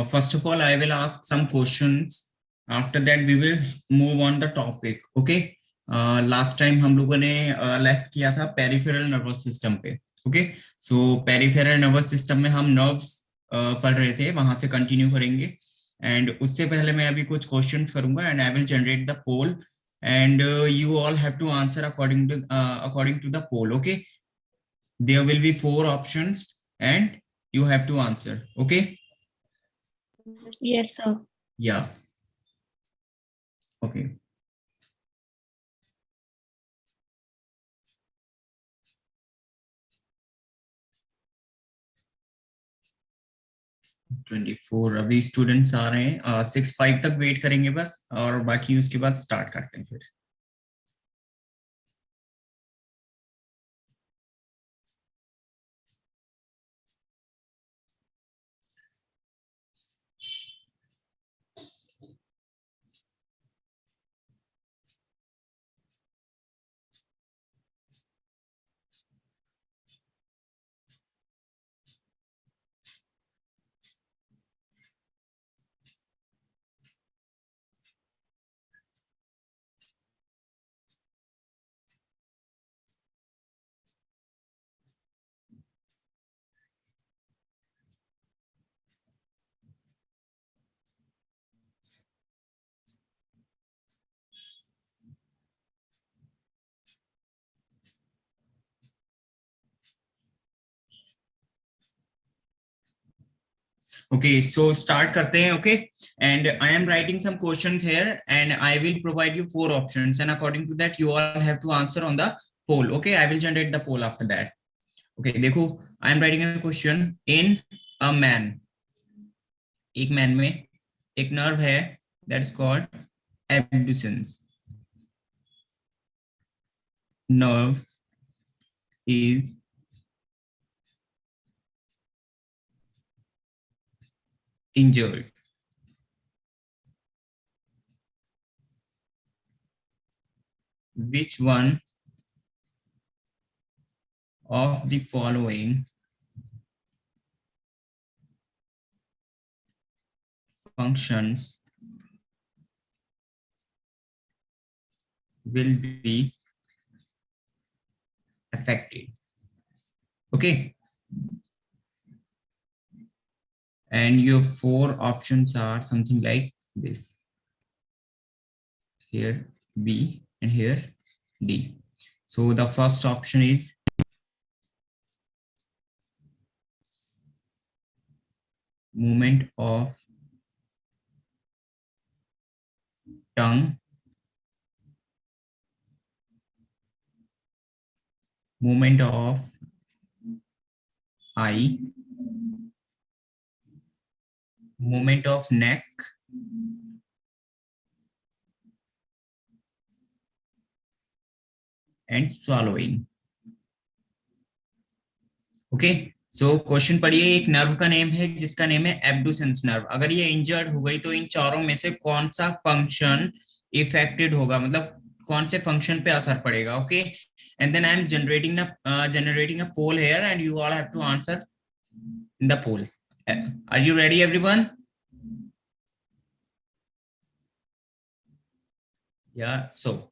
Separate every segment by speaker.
Speaker 1: first of all, I will ask some questions. After that, we will move on the topic. Okay. Last time हम लोगों ने left किया था peripheral nervous system पे. Okay. सो peripheral nervous system में हम nerves पढ़ रहे थे, वहां से कंटिन्यू करेंगे. एंड उससे पहले मैं अभी कुछ क्वेश्चंस करूंगा and I will generate the poll and you all have to answer according to the poll. Okay. There will be 4 options and you have to answer. Okay.
Speaker 2: Yes, sir.
Speaker 1: Yeah. Okay. (24) अभी students आ रहे हैं. 6-5 तक wait करेंगे बस, और बाकी उसके बाद स्टार्ट करते हैं फिर. Okay, so start करते हैं. Okay, and I am writing some questions here and I will provide you 4 options and according to that you all have to answer on the poll. Okay, I will generate the poll after that. Okay, देखो, I am writing a question. In a man, एक man में एक nerve है that is called abducens. Nerve is injured. Which one of the following functions will be affected? Okay. And your 4 options are something like this. Here B and here D. So the first option is movement of tongue, movement of eye, movement of neck, and swallowing. Okay. So question पढ़िए. एक nerve का name है जिसका name है abducens nerve. अगर ये injured हो गई तो इन चारों में से कौन सा फंक्शन इफेक्टेड होगा, मतलब कौन से फंक्शन पे असर पड़ेगा. Okay. And then I am generating a poll here and you all have to answer in the poll. Are you ready everyone? Yeah. So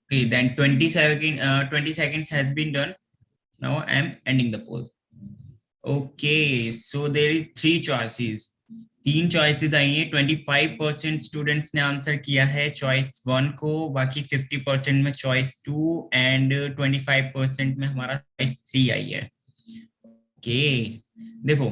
Speaker 1: okay, then 20 seconds has been done. Now I am ending the poll. Okay, so there is 3 choices. 3 choices आई हैं. 25% students ने answer किया है choice 1 को, बाकी 50% में choice 2 and 25% में हमारा choice 3 आई है. ओके. देखो,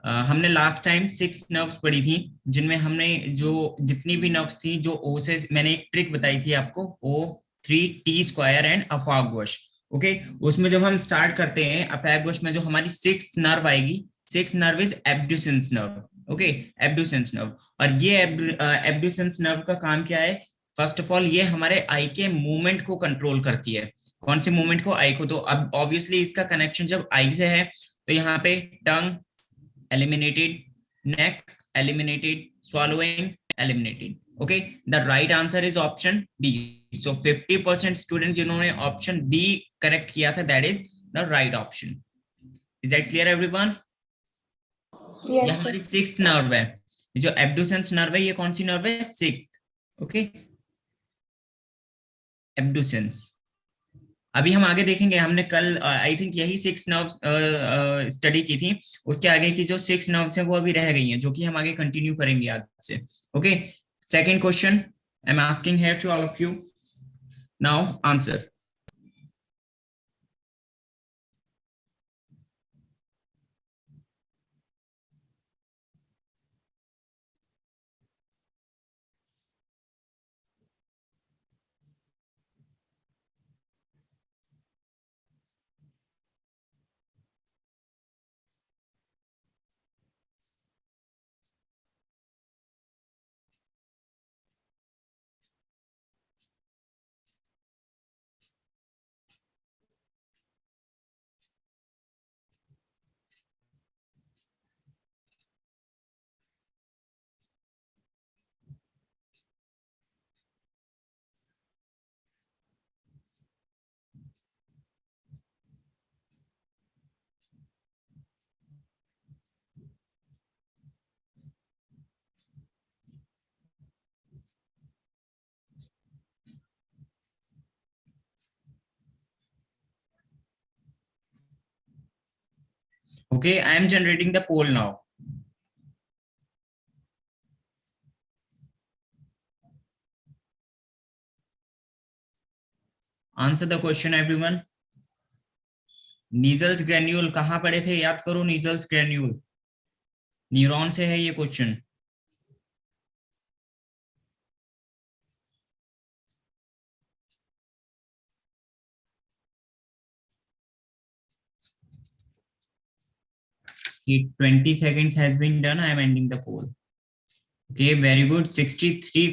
Speaker 1: हमने लास्ट टाइम 6 नर्व्स पढ़ी थी जिनमें हमने जो जितनी भी नर्व्स थी जो ओ से, मैंने एक ट्रिक बताई थी आपको, O3T² एंड अफागोश. ओके. उसमें जब हम स्टार्ट करते हैं अफागोश में जो हमारी 6th नर्व आएगी, 6th nerve is abducens nerve. Okay, abducens nerve. और ये एब्डुसेंस नर्व का काम क्या है? फर्स्ट ऑफ ऑल ये हमारे आई के मूवमेंट को कंट्रोल करती है. कौन से मूवमेंट को? आई को। तो अब ऑब्वियसली इसका कनेक्शन जब आई से है तो यहाँ पे टंग eliminated, neck eliminated, swallowing eliminated. Okay, the right answer is option B. So 50% student जिन्होंने ऑप्शन बी करेक्ट किया था, that is the right option. Is that clear everyone? ये
Speaker 2: Yes, sir.
Speaker 1: हमारी सिक्स्थ नर्व है. जो एब्डुसेंस नर्व है, ये कौन सी नर्व है? सिक्स्थ. Okay, abducens. अभी हम आगे देखेंगे. हमने कल आई थिंक यही सिक्स नर्व्स स्टडी की थी. उसके आगे की जो सिक्स नर्व्स हैं वो अभी रह गई हैं, जो कि हम आगे कंटिन्यू करेंगे आज से. Okay, second question I am asking here to all of you. Now answer. Okay, I am generating the poll now. Answer the question everyone. Nissl's granule कहाँ पढ़े थे? याद करो. नीजल्स ग्रेन्यूल न्यूरॉन से है ये question. Okay, 20 seconds has been done. I am ending the poll. Okay, very good. 63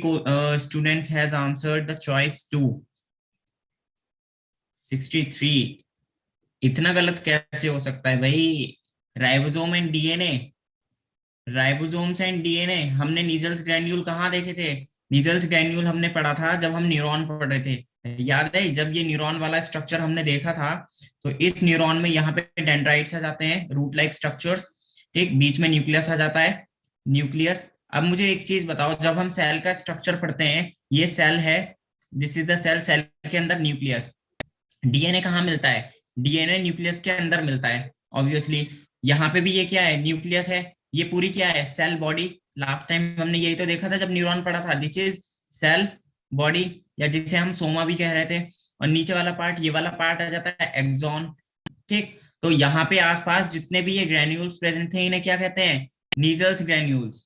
Speaker 1: students has answered the choice 2. 63. इतना गलत कैसे हो सकता है भाई? Ribosome and DNA. Ribosomes and DNA. हमने नीजल्स ग्रैन्यूल कहाँ देखे थे? नीजल्स ग्रैन्यूल हमने पढ़ा था जब हम न्यूरॉन पढ़ रहे थे. याद है जब ये न्यूरॉन वाला स्ट्रक्चर हमने देखा था, तो इस न्यूरॉन में यहाँ पे डेंड्राइट्स आ जाते हैं, रूट लाइक स्ट्रक्चर्स. ठीक, बीच में न्यूक्लियस आ जाता है. न्यूक्लियस. अब मुझे एक चीज बताओ, जब हम सेल का स्ट्रक्चर पढ़ते हैं, ये सेल है, this is the cell. Cell के अंदर न्यूक्लियस. डीएनए कहाँ मिलता है? डीएनए न्यूक्लियस के अंदर मिलता है ऑब्वियसली. यहाँ पे भी ये क्या है? न्यूक्लियस है. ये पूरी क्या है? Cell body. लास्ट टाइम हमने यही तो देखा था जब न्यूरॉन पढ़ा था. दिस इज सेल बॉडी, या जिसे हम सोमा भी कह रहे थे. और नीचे वाला पार्ट, ये वाला पार्ट आ जाता है एक्सॉन. ठीक, तो यहाँ पे आसपास जितने भी ये ग्रेन्यूल्स प्रेजेंट थे, इन्हें क्या कहते हैं? नीजल्स ग्रेन्यूल्स.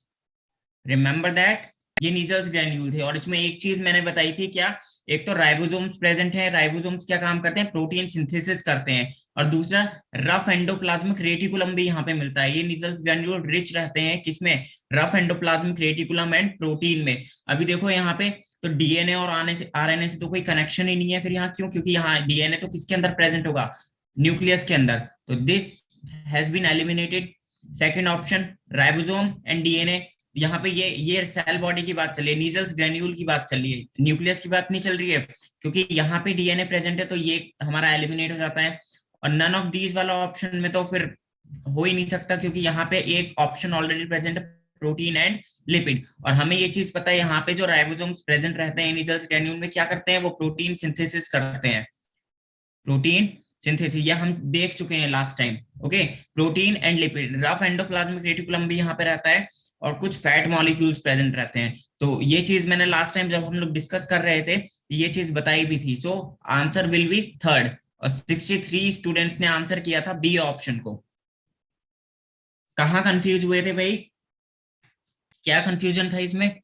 Speaker 1: रिमेंबर दैट, ये नीजल्स ग्रैन्यूल थे. और इसमें एक चीज मैंने बताई थी क्या? एक तो राइबोसोम्स प्रेजेंट है. राइबोसोम्स क्या काम करते हैं? प्रोटीन सिंथेसिस करते हैं. और दूसरा, रफ एंडोप्लाज्मिक रेटिकुलम भी यहाँ पे मिलता है. ये नीजल्स ग्रैन्यूल रिच रहते हैं किसमें? Rough endoplasmic reticulum and protein में. अभी देखो यहाँ पे, तो डीएनए और आरएनए से तो कोई कनेक्शन ही नहीं है फिर यहाँ. क्यों? क्योंकि यहाँ डीएनए तो किसके अंदर प्रेजेंट होगा? न्यूक्लियस के अंदर. तो this has been eliminated. Second option, ribosome and DNA. यहाँ पे ये सेल बॉडी की बात चल रही है, नीजल्स ग्रेन्यूल की बात चल रही है, न्यूक्लियस की बात नहीं चल रही है. क्योंकि यहाँ पे डीएनए प्रेजेंट है तो ये हमारा एलिमिनेट हो जाता है. और नन ऑफ दीज वाला ऑप्शन में तो फिर हो ही नहीं सकता, क्योंकि यहाँ पे एक ऑप्शन ऑलरेडी प्रेजेंट है, प्रोटीन एंड लिपिड. और हमें ये चीज पता है, यहाँ पे जो राइबोसोम्स प्रेजेंट रहते हैं नीजल्स ग्रेन्यूल में, क्या करते हैं? वो प्रोटीन सिंथेसिस करते हैं. प्रोटीन सिंथेसिस, ये हम देख चुके हैं last time. Okay, protein and lipid. Rough endoplasmic reticulum भी यहाँ पे रहता है, और कुछ फैट मॉलिक्यूल्स प्रेजेंट रहते हैं. तो ये चीज मैंने लास्ट टाइम जब हम लोग डिस्कस कर रहे थे, ये चीज बताई भी थी. So answer will be third. और 63 स्टूडेंट्स ने आंसर किया था बी ऑप्शन को. कहाँ कंफ्यूज हुए थे भाई? क्या कंफ्यूजन था इसमें?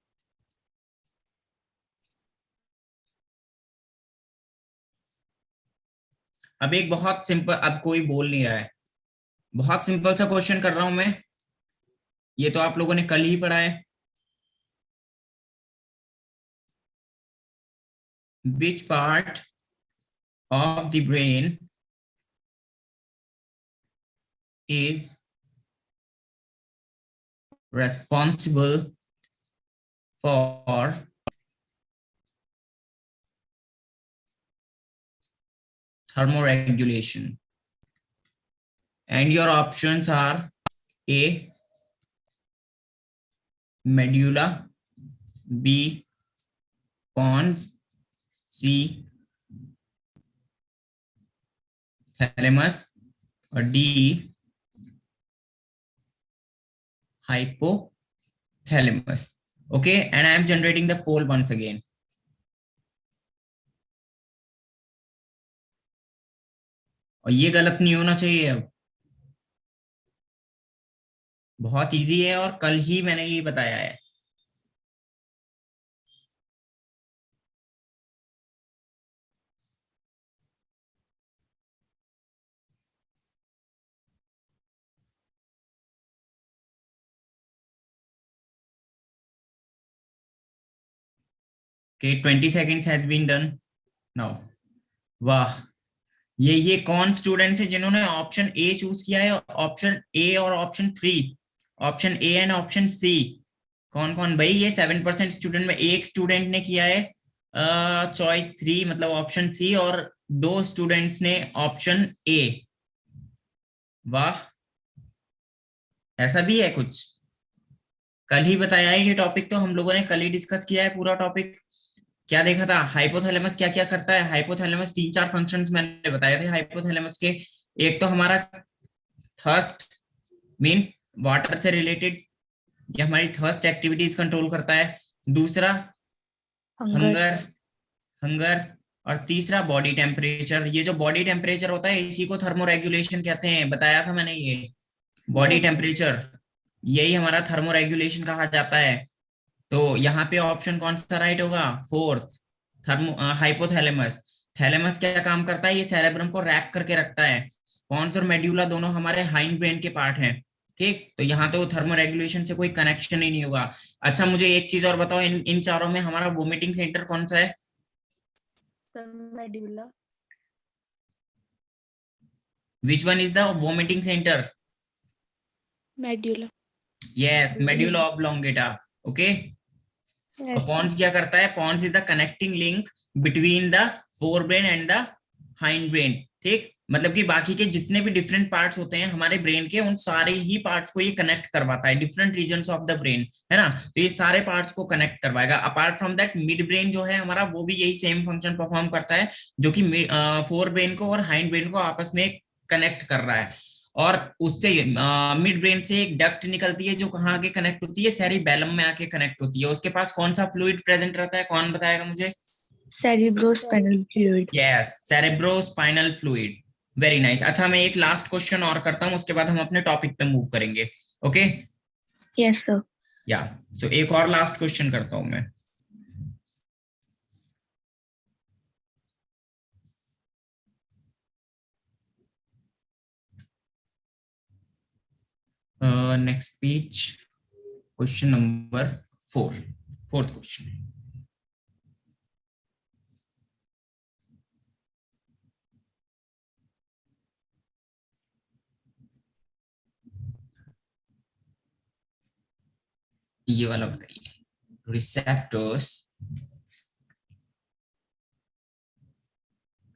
Speaker 1: अब एक बहुत सिंपल, अब कोई बोल नहीं रहा है, बहुत सिंपल सा क्वेश्चन कर रहा हूं मैं. ये तो आप लोगों ने कल ही पढ़ा है. Which part of the brain is responsible for thermoregulation? And your options are A, medulla, B, pons, C, thalamus, or D, hypothalamus. Okay, and I am generating the poll once again. और ये गलत नहीं होना चाहिए। अब बहुत easy है और कल ही मैंने ये बताया है। Okay, 20 seconds has been done now. वाह, ये कौन स्टूडेंट्स है जिन्होंने ऑप्शन ए चूज किया है? ऑप्शन ए और option three, option A and option C. कौन कौन भाई? ये 7% स्टूडेंट में एक स्टूडेंट ने किया है चॉइस थ्री, मतलब ऑप्शन सी, और 2 स्टूडेंट्स ने ऑप्शन ए। वाह, ऐसा भी है कुछ? कल ही बताया है ये टॉपिक, तो हम लोगों ने कल ही डिस्कस किया है पूरा टॉपिक। क्या देखा था? हाइपोथैलेमस क्या क्या करता है? हाइपोथैलेमस 3-4 फंक्शंस मैंने बताए थे हाइपोथैलेमस के। एक तो हमारा थर्स्ट मींस वाटर से रिलेटेड, ये हमारी थर्स्ट एक्टिविटीज कंट्रोल करता है। दूसरा हंगर, हंगर। और तीसरा बॉडी टेम्परेचर। ये जो बॉडी टेम्परेचर होता है इसी को थर्मोरेगुलेशन कहते हैं, बताया था मैंने ये। बॉडी टेम्परेचर, यही हमारा थर्मोरेगुलेशन कहा जाता है। तो यहाँ पे ऑप्शन कौन सा राइट होगा? Fourth, thermo hypothalamus. थैलेमस क्या काम करता है? ये सेरेब्रम को रैप करके रखता है। पॉन्स और मेड्यूला दोनों हमारे हाइंड ब्रेन के पार्ट हैं। ठीक, तो यहाँ तो थर्मोरेगुलेशन से कोई कनेक्शन ही नहीं होगा। अच्छा, मुझे एक चीज और बताओ, इन चारों में हमारा वोमिटिंग सेंटर कौन सा है?
Speaker 2: Medulla.
Speaker 1: Which one is the vomiting centre?
Speaker 2: Medulla.
Speaker 1: Yes, medulla oblongata. Okay. और पॉन्स क्या करता है? Pons is the connecting link between the fore brain and the hind brain. ठीक, मतलब कि बाकी के जितने भी डिफरेंट पार्ट्स होते हैं हमारे ब्रेन के, उन सारे ही पार्ट्स को ये कनेक्ट करवाता है, different regions of the brain, है ना? तो ये सारे पार्ट्स को कनेक्ट करवाएगा। Apart from that, mid brain जो है हमारा, वो भी यही सेम फंक्शन परफॉर्म करता है, जो कि फोर ब्रेन को और हाइंड ब्रेन को आपस में कनेक्ट कर रहा है। और उससे मिड ब्रेन से एक डक्ट निकलती है जो कहाँ आके कनेक्ट होती है? सेरिबेलम में आके कनेक्ट होती है। उसके पास कौन सा फ्लूइड प्रेजेंट रहता है? कौन बताएगा मुझे?
Speaker 2: Cerebrospinal fluid.
Speaker 1: Yes, cerebrospinal fluid. Very nice. अच्छा, मैं एक लास्ट क्वेश्चन और करता हूँ, उसके बाद हम अपने टॉपिक पे मूव करेंगे। ओके?
Speaker 2: Yes sir.
Speaker 1: या, सो एक और लास्ट क्वेश्चन करता हूँ मैं। Next page, question number 4, fourth question. ये वाला बताइए। Receptors,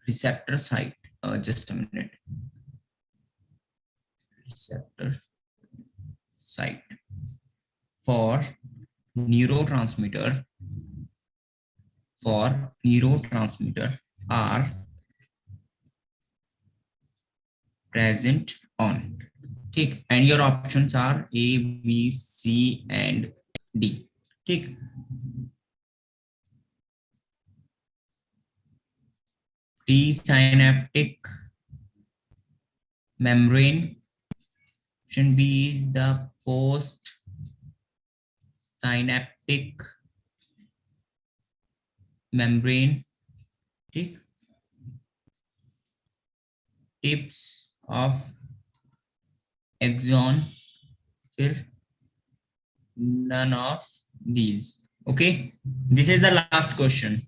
Speaker 1: receptor site, just a minute, receptor site for neurotransmitter, are present on, ठीक, and your options are A, B, C and D, ठीक। Presynaptic membrane, option B is the post synaptic membrane, ठीक। Tips of axon, फिर none of these। Okay, this is the last question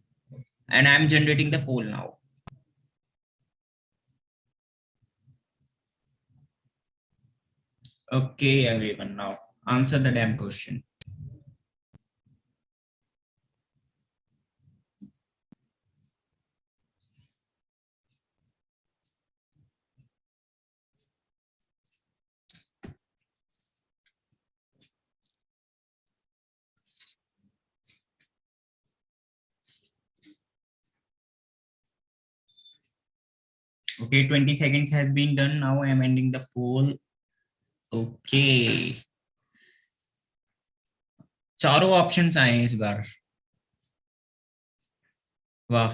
Speaker 1: and I am generating the poll now। Okay, everyone, now answer the damn question. Okay, 20 seconds has been done. Now I am ending the poll. Okay. चारों options आए हैं इस बार. वाह.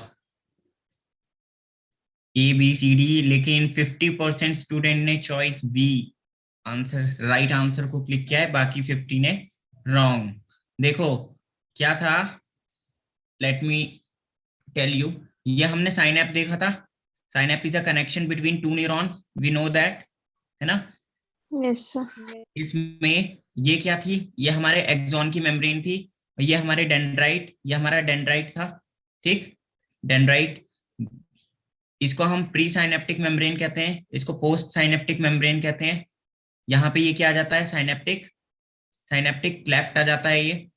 Speaker 1: A B C D, लेकिन 50% student ने choice B answer, right answer को click किया है, बाकी 50 ने रॉन्ग. देखो क्या था, लेट मी टेल यू. ये हमने साइन ऐप देखा था. Synapse is a connection between two neurons, we know that, है ना.
Speaker 2: Yes, sir.
Speaker 1: इसमें ये क्या थी, ये हमारे एक्सॉन की मेम्ब्रेन थी, ये हमारे डेंड्राइट, ये हमारा डेंड्राइट था. ठीक, डेंड्राइट. इसको हम प्री साइनेप्टिक मेम्ब्रेन कहते हैं, इसको पोस्ट साइनेप्टिक मेम्ब्रेन कहते हैं. यहाँ पे ये क्या आ जाता है, साइनेप्टिक, साइनेप्टिक क्लेफ्ट आ जाता है ये,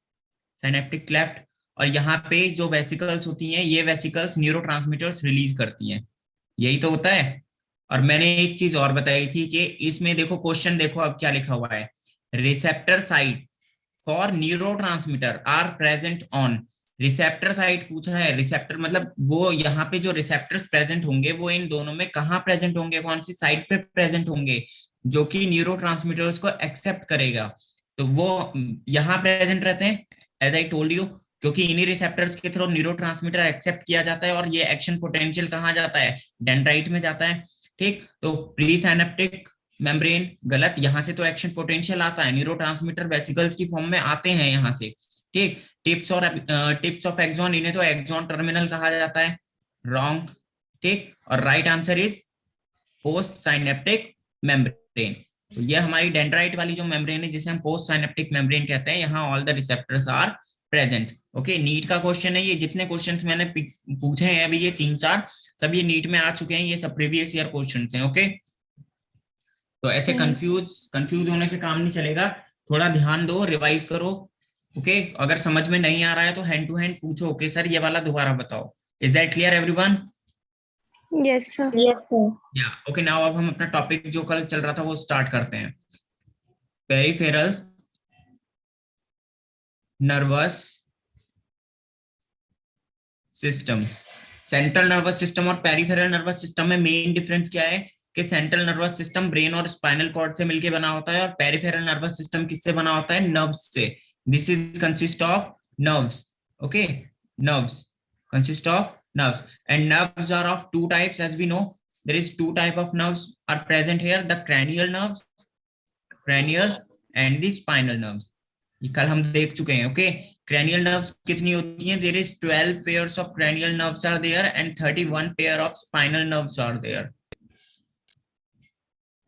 Speaker 1: साइनेप्टिक क्लेफ्ट. और यहाँ पे जो वेसिकल्स होती हैं, ये वेसिकल्स न्यूरोट्रांसमीटर्स रिलीज करती हैं. यही तो होता है. और मैंने एक चीज और बताई थी कि इसमें देखो क्वेश्चन, देखो अब क्या लिखा हुआ है, receptor site for neurotransmitter are present on. Receptor site पूछा है. रिसेप्टर मतलब वो यहाँ पे जो रिसेप्टर्स प्रेजेंट होंगे वो इन दोनों में कहाँ प्रेजेंट होंगे, कौन सी साइट पे प्रेजेंट होंगे, जो कि न्यूरोट्रांसमीटर्स को एक्सेप्ट करेगा. तो वो यहाँ प्रेजेंट रहते हैं, एज आई टोल्ड यू, क्योंकि इन्हीं रिसेप्टर्स के थ्रू न्यूरोट्रांसमीटर एक्सेप्ट किया जाता है. और ये एक्शन पोटेंशियल कहाँ जाता है, डेंड्राइट में जाता है. ठीक, तो प्री साइनेप्टिक मेम्ब्रेन गलत, यहां से तो एक्शन पोटेंशियल आता है, न्यूरोट्रांसमीटर वेसिकल्स की फॉर्म में आते हैं यहाँ से. ठीक, टिप्स और टिप्स ऑफ एक्सॉन, इन्हें तो एक्सॉन टर्मिनल कहा जाता है. रॉन्ग. ठीक, और right answer is post synaptic membrane. तो ये हमारी डेंड्राइट वाली जो मेम्ब्रेन है, जिसे हम पोस्ट साइनेप्टिक मेम्ब्रेन कहते हैं, यहाँ all the receptors are present. Okay, NEET का क्वेश्चन है ये. जितने क्वेश्चंस मैंने पूछे हैं अभी, ये 3-4 सब ये नीट में आ चुके हैं, ये सब प्रीवियस ईयर क्वेश्चंस हैं. ओके, तो ऐसे कंफ्यूज होने से काम नहीं चलेगा. थोड़ा ध्यान दो, रिवाइज करो. ओके, अगर समझ में नहीं आ रहा है तो हैंड टू हैंड पूछो. ओके सर, ये वाला दोबारा बताओ. Is that clear everyone?
Speaker 2: Yes, sir. Yes, sir.
Speaker 1: Yeah okay, now अब हम अपना टॉपिक जो कल चल रहा था वो स्टार्ट करते हैं. Peripheral nervous system. Central nervous system और पेरिफेरल नर्वस सिस्टम में मेन डिफरेंस क्या है, कि सेंट्रल नर्वस सिस्टम ब्रेन और स्पाइनल कॉर्ड से मिलके बना होता है, और पेरिफेरल नर्वस सिस्टम किससे बना होता है, नर्व्स से. This is consist of nerves. Okay, nerves consist of nerves, and nerves are of two types, as we know. There is two type of nerves are present here, the cranial nerves, cranial, and the spinal nerves. ये कल हम देख चुके हैं. Okay, cranial nerves कितनी होती हैं, there is 12 pairs of cranial nerves are there and 31 pair of spinal nerves are there,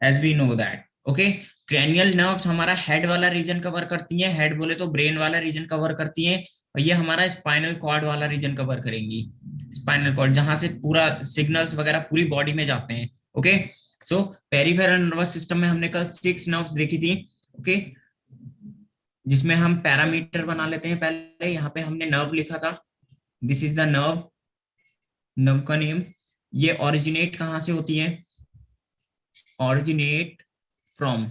Speaker 1: as we know that. Okay, cranial nerves हमारा हेड वाला रीजन कवर करती हैं, हेड बोले तो ब्रेन वाला रीजन कवर करती हैं, और ये हमारा स्पाइनल कॉर्ड वाला रीजन कवर करेंगी. स्पाइनल कॉर्ड जहां से पूरा सिग्नल्स वगैरह पूरी बॉडी में जाते हैं. ओके, सो पेरिफेरल नर्वस सिस्टम में हमने कल 6 नर्व्स देखी थी. ओके, जिसमें हम पैरामीटर बना लेते हैं. पहले यहाँ पे हमने नर्व लिखा था, this is the nerve. Nerve का नेम, ये ओरिजिनेट कहाँ से होती है, originate from.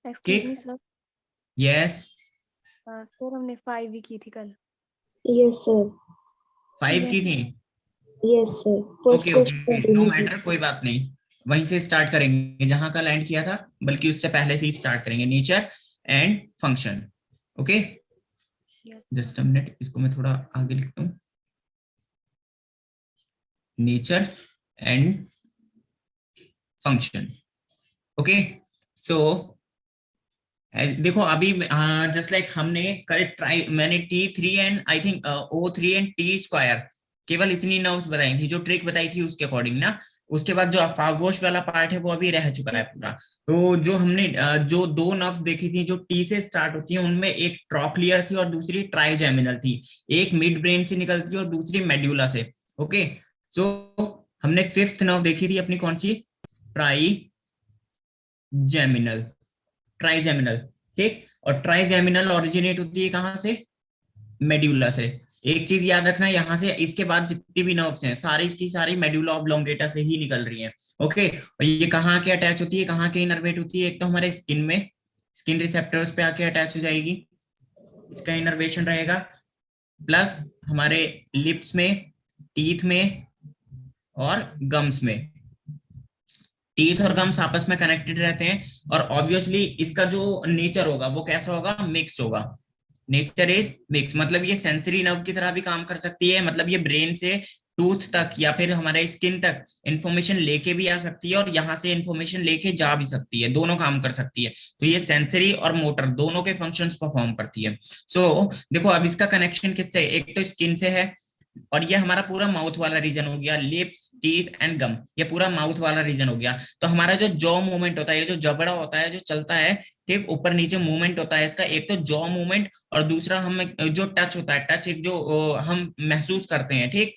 Speaker 2: Excuse me, sir.
Speaker 1: Yes,
Speaker 2: sir हमने 5 ही की थी कल. Yes, sir.
Speaker 1: 5 की थी.
Speaker 2: Yes, sir.
Speaker 1: Okay okay, no matter, कोई बात नहीं. वहीं से स्टार्ट करेंगे जहां का लैंड किया था, बल्कि उससे पहले से ही स्टार्ट करेंगे. Nature and function. Okay, just a minute, इसको मैं थोड़ा आगे लिखता हूँ. Nature and function. ओके, सो देखो अभी जस्ट लाइक हमने कल ट्राई, मैंने T3 and I think O3 and T² केवल इतनी नर्व्स बताई थी, जो ट्रिक बताई थी उसके अकॉर्डिंग ना. उसके बाद जो अफागोश वाला पार्ट है वो अभी रह चुका है पूरा. तो जो हमने जो 2 नर्व्स देखी थी जो T से स्टार्ट होती है, उनमें एक ट्रॉक्लियर थी और दूसरी ट्राइजेमिनल थी. एक मिड ब्रेन से निकलती है और दूसरी मेड्यूला से. ओके, सो हमने 5th नर्व देखी थी अपनी, कौन सी, ट्राइजेमिनल. ट्राइजेमिनल, ठीक। और ट्राइजेमिनल ओरिजिनेट होती है कहाँ से? मेड्यूला से। एक चीज याद रखना, यहाँ से इसके बाद जितनी भी नर्व्स हैं सारी की सारी मेड्यूला ऑब्लोंगेटा से ही निकल रही हैं। ओके, और ये कहाँ के अटैच होती है, कहाँ के इनर्वेट होती है? एक तो हमारे स्किन में, स्किन रिसेप्टर्स पे आके अटैच हो जाएगी, इसका इनर्वेशन रहेगा। प्लस हमारे लिप्स में, टीथ में और गम्स में। टीथ और गम्स आपस में कनेक्टेड रहते हैं, और ऑब्वियसली इसका जो नेचर होगा वो कैसा होगा? मिक्स होगा। नेचर इज मिक्स, मतलब ये सेंसरी नर्व की तरह भी काम कर सकती है, मतलब ये ब्रेन से टूथ तक या फिर हमारे स्किन तक इंफॉर्मेशन लेके भी आ सकती है, और यहाँ से इंफॉर्मेशन लेके जा भी सकती है, दोनों काम कर सकती है। तो ये सेंसरी और मोटर दोनों के फंक्शंस परफॉर्म करती है। सो देखो अब इसका कनेक्शन किससे? एक तो स्किन से है, और ये हमारा पूरा माउथ वाला रीजन हो गया, लिप्स, टीथ एंड गम, ये पूरा माउथ वाला रीजन हो गया। तो हमारा जो जॉ मूवमेंट होता है, ये जो जबड़ा होता है जो चलता है, ठीक, ऊपर नीचे मूवमेंट होता है इसका, एक तो जॉ मूवमेंट, और दूसरा हम जो टच होता है, टच एक जो हम महसूस करते हैं, ठीक।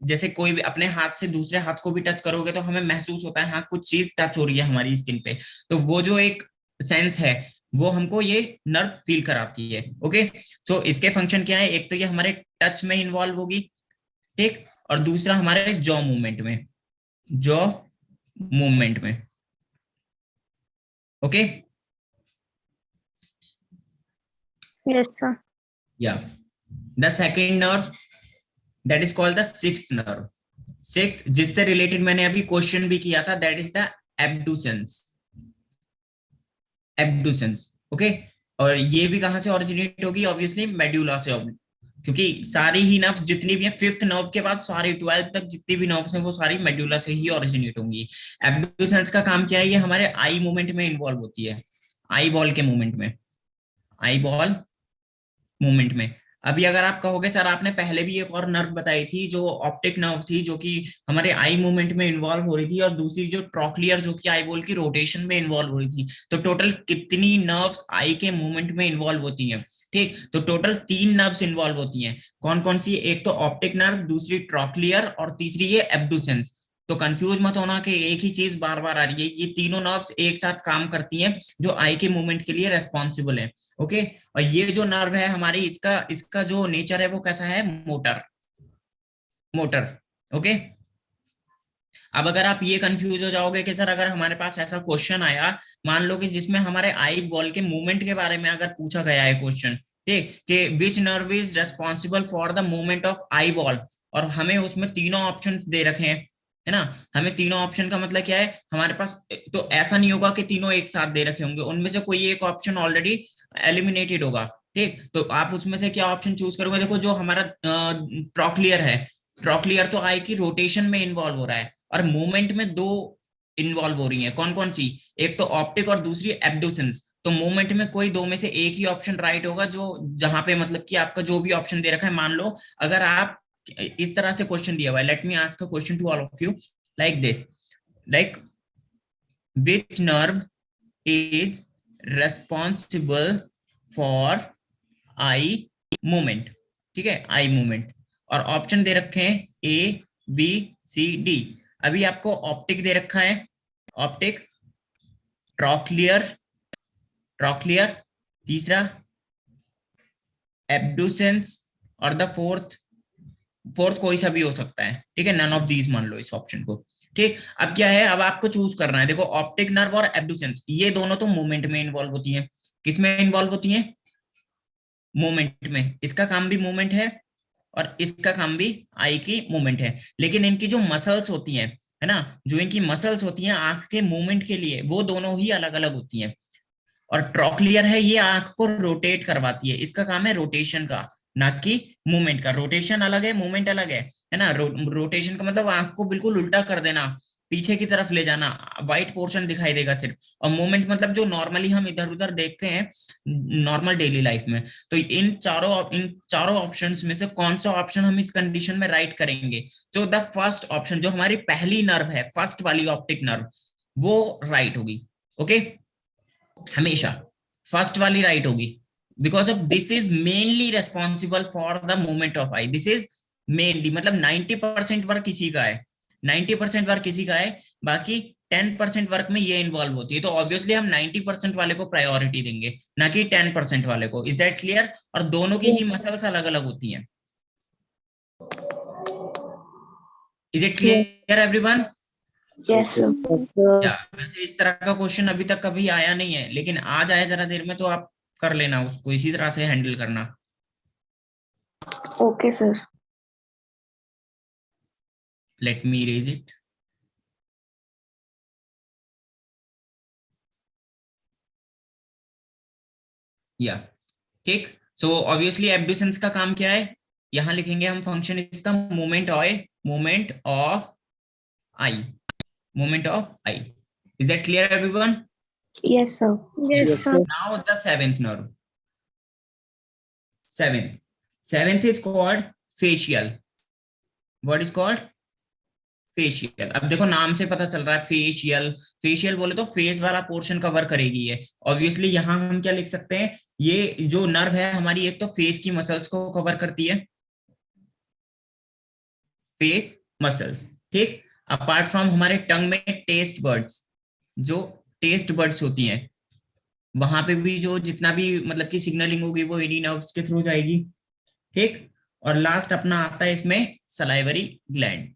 Speaker 1: जैसे कोई भी अपने हाथ से दूसरे हाथ को भी टच करोगे तो हमें महसूस होता है हाँ कुछ चीज टच हो रही है हमारी स्किन पे। तो वो जो एक सेंस है वो हमको ये नर्व फील कराती है। ओके, सो इसके फंक्शन क्या है? एक तो ये हमारे टच में इन्वॉल्व होगी, ठीक, और दूसरा हमारे जॉ मूवमेंट में, जॉ मूवमेंट में। Okay,
Speaker 2: yes sir.
Speaker 1: या the second nerve that is called the sixth nerve. Sixth जिससे रिलेटेड मैंने अभी क्वेश्चन भी किया था, that is the abducens. Abducens, okay. और ये भी कहां से ओरिजिनेट होगी? ऑब्वियसली मेड्यूला से, क्योंकि सारी ही नर्व्स जितनी भी हैं, फिफ्थ नर्व के बाद सारी 12 तक जितनी भी नर्व्स हैं वो सारी मेड्यूला से ही ओरिजिनेट होंगी। एब्डुसेंस का काम क्या है? ये हमारे आई मूवमेंट में इन्वॉल्व होती है, आई बॉल के मूवमेंट में, आई बॉल मूवमेंट में। अभी अगर आप कहोगे सर आपने पहले भी एक और नर्व बताई थी जो ऑप्टिक नर्व थी, जो कि हमारे आई मूवमेंट में इन्वॉल्व हो रही थी, और दूसरी जो ट्रॉक्लियर जो कि आई बॉल की रोटेशन में इन्वॉल्व हो रही थी। तो टोटल कितनी नर्व्स आई के मूवमेंट में इन्वॉल्व होती हैं? ठीक, तो टोटल 3 नर्व्स इन्वॉल्व होती हैं। कौन कौन सी? एक तो ऑप्टिक नर्व, दूसरी ट्रॉक्लियर, और तीसरी ये एब्डुसेंस। तो कंफ्यूज मत होना कि एक ही चीज बार बार आ रही है, ये तीनों नर्व्स एक साथ काम करती हैं जो आई के मूवमेंट के लिए रेस्पॉन्सिबल है। ओके, और ये जो नर्व है हमारी, इसका इसका जो नेचर है वो कैसा है? Motor, motor. ओके, अब अगर आप ये कंफ्यूज हो जाओगे कि सर अगर हमारे पास ऐसा क्वेश्चन आया, मान लो कि जिसमें हमारे आई बॉल के मूवमेंट के बारे में अगर पूछा गया है क्वेश्चन, ठीक, कि विच nerve is responsible for the movement of eye ball, और हमें उसमें तीनों ऑप्शन दे रखे हैं, है ना। हमें तीनों ऑप्शन का मतलब क्या है हमारे पास? तो ऐसा नहीं होगा कि तीनों एक साथ दे रखे होंगे, उनमें से कोई एक ऑप्शन ऑलरेडी एलिमिनेटेड होगा, ठीक। तो आप उसमें से क्या ऑप्शन चूज करोगे? देखो जो हमारा ट्रॉक्लियर है, ट्रॉक्लियर तो आई की रोटेशन में इन्वॉल्व हो रहा है, और मूवमेंट में दो इन्वॉल्व हो रही हैं। कौन कौन सी? एक तो ऑप्टिक और दूसरी एब्डुसेंस। तो मूवमेंट में कोई दो में से एक ही ऑप्शन राइट होगा, जो जहां पे मतलब कि आपका जो भी ऑप्शन दे रखा है। मान लो अगर आप इस तरह से क्वेश्चन दिया हुआ है, let me ask a question to all of you like this, like which nerve is responsible for eye movement, ठीक है, आई मूवमेंट। और ऑप्शन दे रखे हैं ए, बी, सी, डी। अभी आपको ऑप्टिक दे रखा है, ऑप्टिक, ट्रॉक्लियर, ट्रॉक्लियर, तीसरा एब्डुसेंस, और द फोर्थ, फोर्थ कोई सा भी हो सकता है, ठीक है, नन ऑफ दीज मान लो इस ऑप्शन को। ठीक, अब क्या है, अब आपको चूज करना है। देखो ऑप्टिक नर्व और एब्डुसेंस ये दोनों तो मूवमेंट में इन्वॉल्व होती हैं। किसमें इन्वॉल्व होती हैं? मूवमेंट में। इसका काम भी मूवमेंट है और इसका काम भी आई की मूवमेंट है, लेकिन इनकी जो मसल्स होती हैं, है ना, जो इनकी मसल्स होती हैं आंख के मूवमेंट के लिए, वो दोनों ही अलग अलग होती हैं। और ट्रॉक्लियर है, ये आंख को रोटेट करवाती है, इसका काम है रोटेशन का, ना कि मूवमेंट का। रोटेशन अलग है, मूवमेंट अलग है ना। रोटेशन का मतलब आंख को बिल्कुल उल्टा कर देना, पीछे की तरफ ले जाना, व्हाइट पोर्शन दिखाई देगा सिर्फ। और मूवमेंट मतलब जो नॉर्मली हम इधर उधर देखते हैं नॉर्मल डेली लाइफ में। तो इन चारों ऑप्शंस में से कौन सा ऑप्शन हम इस कंडीशन में राइट करेंगे? सो द फर्स्ट ऑप्शन, जो हमारी पहली नर्व है, फर्स्ट वाली ऑप्टिक नर्व, वो राइट होगी। ओके, हमेशा फर्स्ट वाली राइट होगी, because of this is mainly responsible for the movement of I. This is mainly मतलब 90% वर्क किसी का है, 90% वर्क किसी का है, बाकी 10% वर्क में ये इन्वॉल्व होती है, तो ऑब्वियसली हम 90% वाले को प्रायोरिटी देंगे, ना कि 10% वाले को। Is that clear? और दोनों की ही मसल्स अलग अलग होती हैं। Is it clear everyone?
Speaker 3: Yes, sir.
Speaker 1: या वैसे इस तरह का क्वेश्चन अभी तक कभी आया नहीं है, लेकिन आ जाए जरा देर में तो आप कर लेना, उसको इसी तरह से हैंडल करना।
Speaker 3: Okay, sir.
Speaker 1: Let me erase it. या ठीक। सो ऑब्वियसली एब्ड्यूसेंस का काम क्या है, यहां लिखेंगे हम फंक्शन इसका moment of I, moment of I. Is that clear everyone?
Speaker 3: Yes, sir.
Speaker 2: Yes, sir.
Speaker 1: Now the seventh nerve. Seventh is called facial. What is called? Facial. अब देखो नाम से पता चल रहा है फेशियल, फेशियल बोले तो फेस वाला पोर्शन कवर करेगी ये। ऑब्वियसली यहां हम क्या लिख सकते हैं, ये जो नर्व है हमारी, एक तो फेस की मसल्स को कवर करती है, फेस मसल्स, ठीक। अपार्ट फ्रॉम हमारे टंग में टेस्ट बर्ड्स, जो टेस्ट बर्ड्स होती हैं, वहां पे भी जो जितना भी मतलब की सिग्नलिंग होगी वो इन्हीं नर्व्स के थ्रू जाएगी, ठीक। और लास्ट अपना आता है इसमें salivary gland,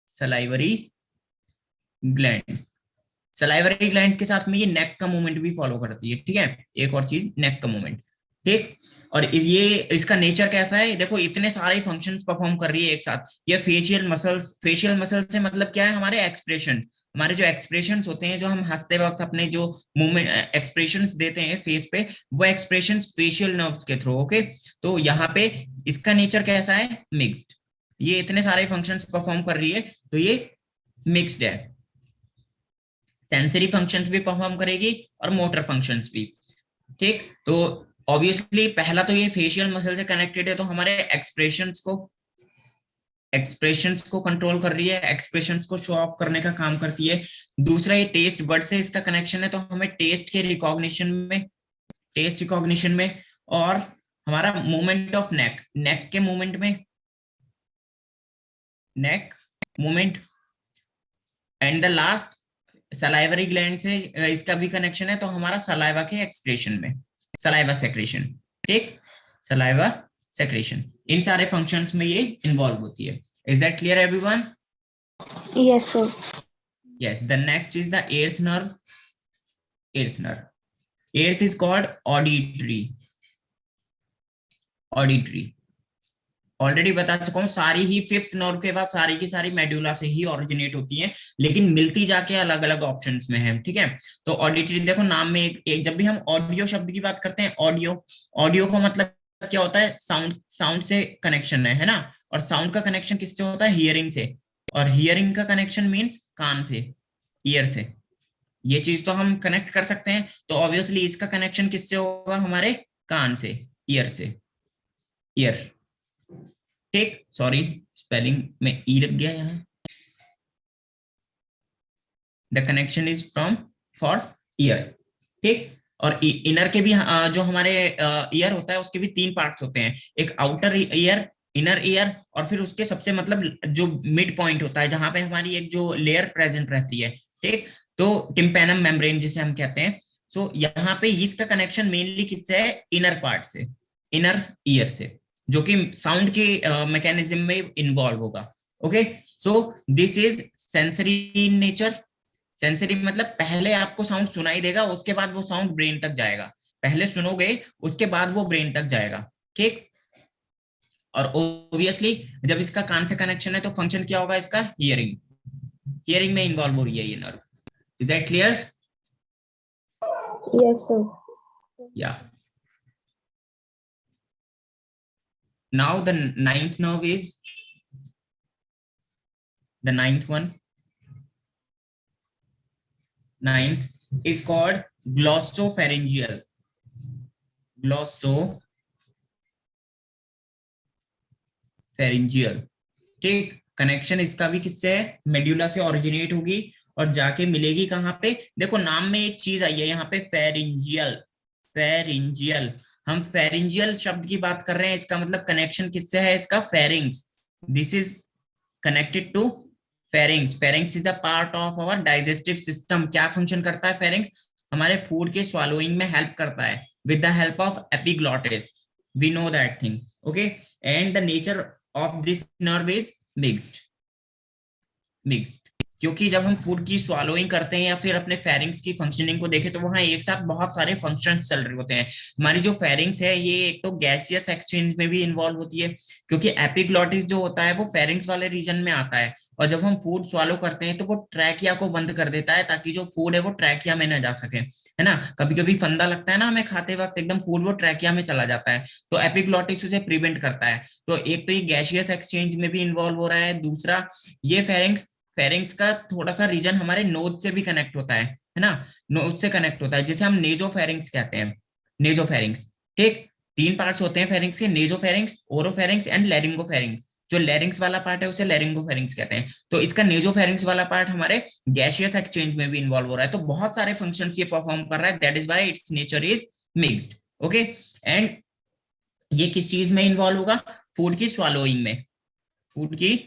Speaker 1: salivary glands. Salivary glands के साथ में ये नेक का मूवमेंट भी फॉलो करती है, ठीक है। एक और चीज नेक का मूवमेंट, ठीक। और ये इसका नेचर कैसा है, देखो इतने सारे फंक्शंस परफॉर्म कर रही है एक साथ। ये फेशियल मसल्स से मतलब क्या है, हमारे एक्सप्रेशन, हमारे जो एक्सप्रेशंस होते हैं, जो हम हंसते वक्त अपने जो मूवमेंट एक्सप्रेशंस देते हैं फेस पे, वो एक्सप्रेशंस फेशियल नर्व्स के थ्रू, ओके। तो यहाँ पे इसका नेचर कैसा है, मिक्स्ड। ये इतने सारे फंक्शंस परफॉर्म कर रही है तो ये मिक्स्ड है, सेंसरी फंक्शंस भी परफॉर्म करेगी और मोटर फंक्शंस भी, ठीक। तो ऑब्वियसली पहला तो ये फेशियल मसल से कनेक्टेड है, तो हमारे एक्सप्रेशंस को कंट्रोल कर रही है, एक्सप्रेशंस को शो ऑफ करने का काम करती है। दूसरा ये टेस्ट बर्ड से इसका कनेक्शन है, तो हमें टेस्ट रिकॉग्निशन में और हमारा मूवमेंट ऑफ नेक के मूवमेंट में, neck movement. And the last salivary gland से इसका भी कनेक्शन है, तो हमारा सलाइवा के एक्सक्रीशन में, सलाइवा सेक्रेशन, ठीक, सलाइवा सेक्रेशन, इन सारे फंक्शंस में ये इन्वॉल्व होती है। Is that clear everyone?
Speaker 3: Yes, sir.
Speaker 1: Yes. The next is the eighth nerve. Eighth is called auditory. Already बता चुका हूँ, सारी ही फिफ्थ नर्व के बाद सारी की सारी मेडुला से ही ओरिजिनेट होती हैं, लेकिन मिलती जाके अलग अलग ऑप्शंस में है, ठीक है। तो ऑडिटरी, देखो नाम में एक जब भी हम ऑडियो शब्द की बात करते हैं, ऑडियो का मतलब क्या होता है, साउंड से कनेक्शन है ना। और साउंड का कनेक्शन किससे होता है, हियरिंग से। और हियरिंग का कनेक्शन मीन्स कान से, ईयर से। ये चीज तो हम कनेक्ट कर सकते हैं, तो ऑब्वियसली इसका कनेक्शन किससे होगा, हमारे कान से, ईयर से, ईयर, ठीक। सॉरी स्पेलिंग में ई लग गया यहाँ। The connection is from for year, ठीक। और इनर के भी जो हमारे ईयर होता है उसके भी तीन पार्ट्स होते हैं, एक आउटर ईयर, इनर ईयर, और फिर उसके सबसे मतलब जो मिड पॉइंट होता है जहां पे हमारी एक जो लेयर प्रेजेंट रहती है, ठीक। तो टिम्पेनम मेम्ब्रेन जिसे हम कहते हैं। सो यहाँ पे इसका कनेक्शन मेनली किससे है, इनर पार्ट से, इनर ईयर से, जो कि साउंड के मैकेनिज्म में इन्वॉल्व होगा, okay. So this is sensory in nature. Sensory मतलब पहले आपको साउंड सुनाई देगा, उसके बाद वो साउंड ब्रेन तक जाएगा। पहले सुनोगे, उसके बाद वो ब्रेन तक जाएगा, ठीक। और ऑब्वियसली जब इसका कान से कनेक्शन है तो फंक्शन क्या होगा इसका, हियरिंग में इन्वॉल्व हो रही है ये nerve. Is that clear?
Speaker 3: Yes, sir.
Speaker 1: या now the ninth nerve is the ninth is called glossopharyngeal. ठीक। कनेक्शन इसका भी किससे है, मेड्यूला से ओरिजिनेट होगी और जाके मिलेगी कहाँ पे, देखो नाम में एक चीज आई है यहाँ पे, फेरिंजियल। हम फेरिंजियल शब्द की बात कर रहे हैं, इसका मतलब कनेक्शन किससे है, इसका pharynx. This is connected to pharynx, pharynx is a part of our digestive system. क्या फंक्शन करता है फेरिंग्स? हमारे फूड के swallowing में हेल्प करता है with the help of epiglottis, we know that thing, okay. And the nature of this nerve is mixed, mixed, क्योंकि जब हम फूड की स्वालोइंग करते हैं या फिर अपने फेरिंग्स की फंक्शनिंग को देखें तो वहां एक साथ बहुत सारे फंक्शंस चल रहे होते हैं। हमारी जो फेरिंग्स है ये एक तो गैसियस एक्सचेंज में भी इन्वॉल्व होती है, क्योंकि एपिग्लॉटिस जो होता है वो फेरिंग्स वाले रीजन में आता है, और जब हम फूड स्वालो करते हैं तो वो ट्रैकिया को बंद कर देता है ताकि जो फूड है वो ट्रैकिया में ना जा सके, है ना। कभी कभी फंदा लगता है ना हमें खाते वक्त, एकदम फूड वो ट्रैकिया में चला जाता है, तो एपिग्लॉटिस उसे प्रिवेंट करता है। तो एक तो ये गैसियस एक्सचेंज में भी इन्वॉल्व हो रहा है, दूसरा ये फेरिंग्स, फेरिंग्स का थोड़ा सा रीजन हमारे नोज से भी कनेक्ट होता है ना, नोज से कनेक्ट होता है, जिसे हम नेजोफेरिंग्स कहते हैं, नेजोफेरिंग्स। ठीक, तीन पार्ट्स होते हैं फेरिंग्स के, नेजोफेरिंग्स, ओरोफेरिंग्स एंड लैरिंगोफेरिंग्स। जो लैरिंग्स वाला पार्ट है उसे लैरिंगोफेरिंग्स कहते हैं। तो इसका नेजोफेरिंग्स वाला पार्ट हमारे गैसियस एक्सचेंज में भी इन्वॉल्व हो रहा है, तो बहुत सारे फंक्शंस ये परफॉर्म कर रहा है, that is why it's nature is mixed, okay. And ये किस चीज में इन्वॉल्व होगा? फूड की स्वालोइंग में, फूड की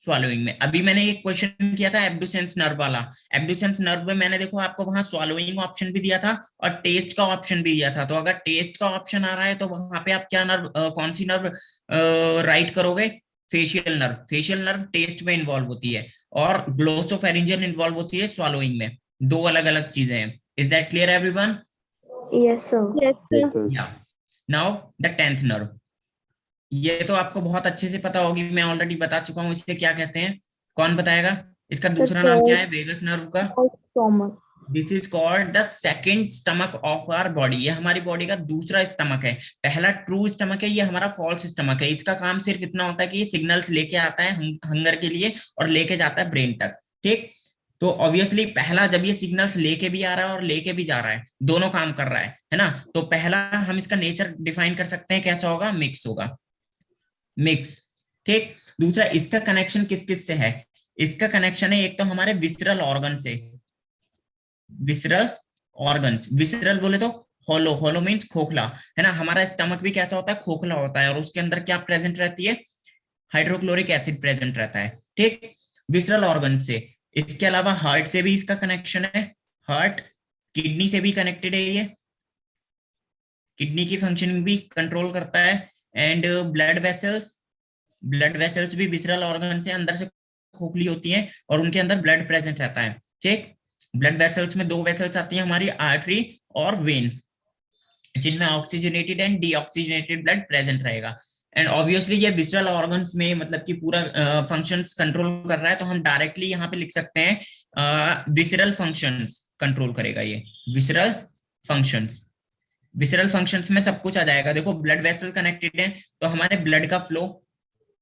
Speaker 1: स्वालोइंग में। अभी मैंने एक क्वेश्चन किया था एब्डुसेंस नर्व वाला, एब्डुसेंस नर्व में मैंने देखो आपको वहां स्वालोइंग ऑप्शन भी दिया था और टेस्ट का ऑप्शन भी दिया था। तो अगर टेस्ट का ऑप्शन आ रहा है तो वहां पे आप क्या नर्व, कौन सी नर्व राइट करोगे? Facial nerve, facial nerve taste में इन्वॉल्व होती है, और ग्लोसोफेरिंजियल इन्वॉल्व होती है स्वालोइंग में। दो अलग अलग चीजें हैं। Is that clear everyone?
Speaker 3: Yes, sir.
Speaker 2: Yes,
Speaker 4: Yes,
Speaker 2: sir.
Speaker 4: sir.
Speaker 1: या नाउ द टेंथ नर्व, ये तो आपको बहुत अच्छे से पता होगी, मैं ऑलरेडी बता चुका हूँ इसे क्या कहते हैं। कौन बताएगा? इसका दूसरा नाम क्या है वेगस नर्व का?
Speaker 3: Stomach.
Speaker 1: This is called the second stomach of our body. ये हमारी बॉडी का दूसरा स्टमक है। पहला ट्रू स्टमक है, ये हमारा फॉल्स स्टमक है। इसका काम सिर्फ इतना होता है कि ये सिग्नल्स लेके आता है हंगर के लिए और लेके जाता है ब्रेन तक, ठीक। तो ऑब्वियसली पहला जब ये सिग्नल्स लेके भी आ रहा है और लेके भी जा रहा है, दोनों काम कर रहा है ना। तो पहला हम इसका नेचर डिफाइन कर सकते हैं, कैसा होगा? मिक्स होगा, मिक्स, ठीक। दूसरा, इसका कनेक्शन किस किस से है? इसका कनेक्शन है एक तो हमारे विसरल ऑर्गन से, विसरल ऑर्गन्स, विसरल बोले तो होलो, होलो मीन्स खोखला, है ना। हमारा स्टमक भी कैसा होता है? खोखला होता है, और उसके अंदर क्या प्रेजेंट रहती है? हाइड्रोक्लोरिक एसिड प्रेजेंट रहता है, ठीक। विसरल ऑर्गन से। इसके अलावा हार्ट से भी इसका कनेक्शन है, हार्ट, किडनी से भी कनेक्टेड है ये, किडनी की फंक्शनिंग भी कंट्रोल करता है। And blood vessels, blood vessels भी विसरल ऑर्गन से अंदर से खोखली होती हैं और उनके अंदर ब्लड प्रेजेंट रहता है, ठीक। ब्लड वेसल्स में दो वेसल्स आती हैं हमारी, आर्टरी और वेन्स, जिनमें oxygenated and deoxygenated blood present रहेगा। एंड ऑब्वियसली ये विसरल ऑर्गन्स में मतलब कि पूरा फंक्शंस कंट्रोल कर रहा है, तो हम डायरेक्टली यहाँ पे लिख सकते हैं विसरल फंक्शंस कंट्रोल करेगा ये, विसरल फंक्शंस। विसरल फंक्शंस में सब कुछ आ जाएगा। देखो ब्लड वेसल कनेक्टेड है तो हमारे ब्लड का फ्लो,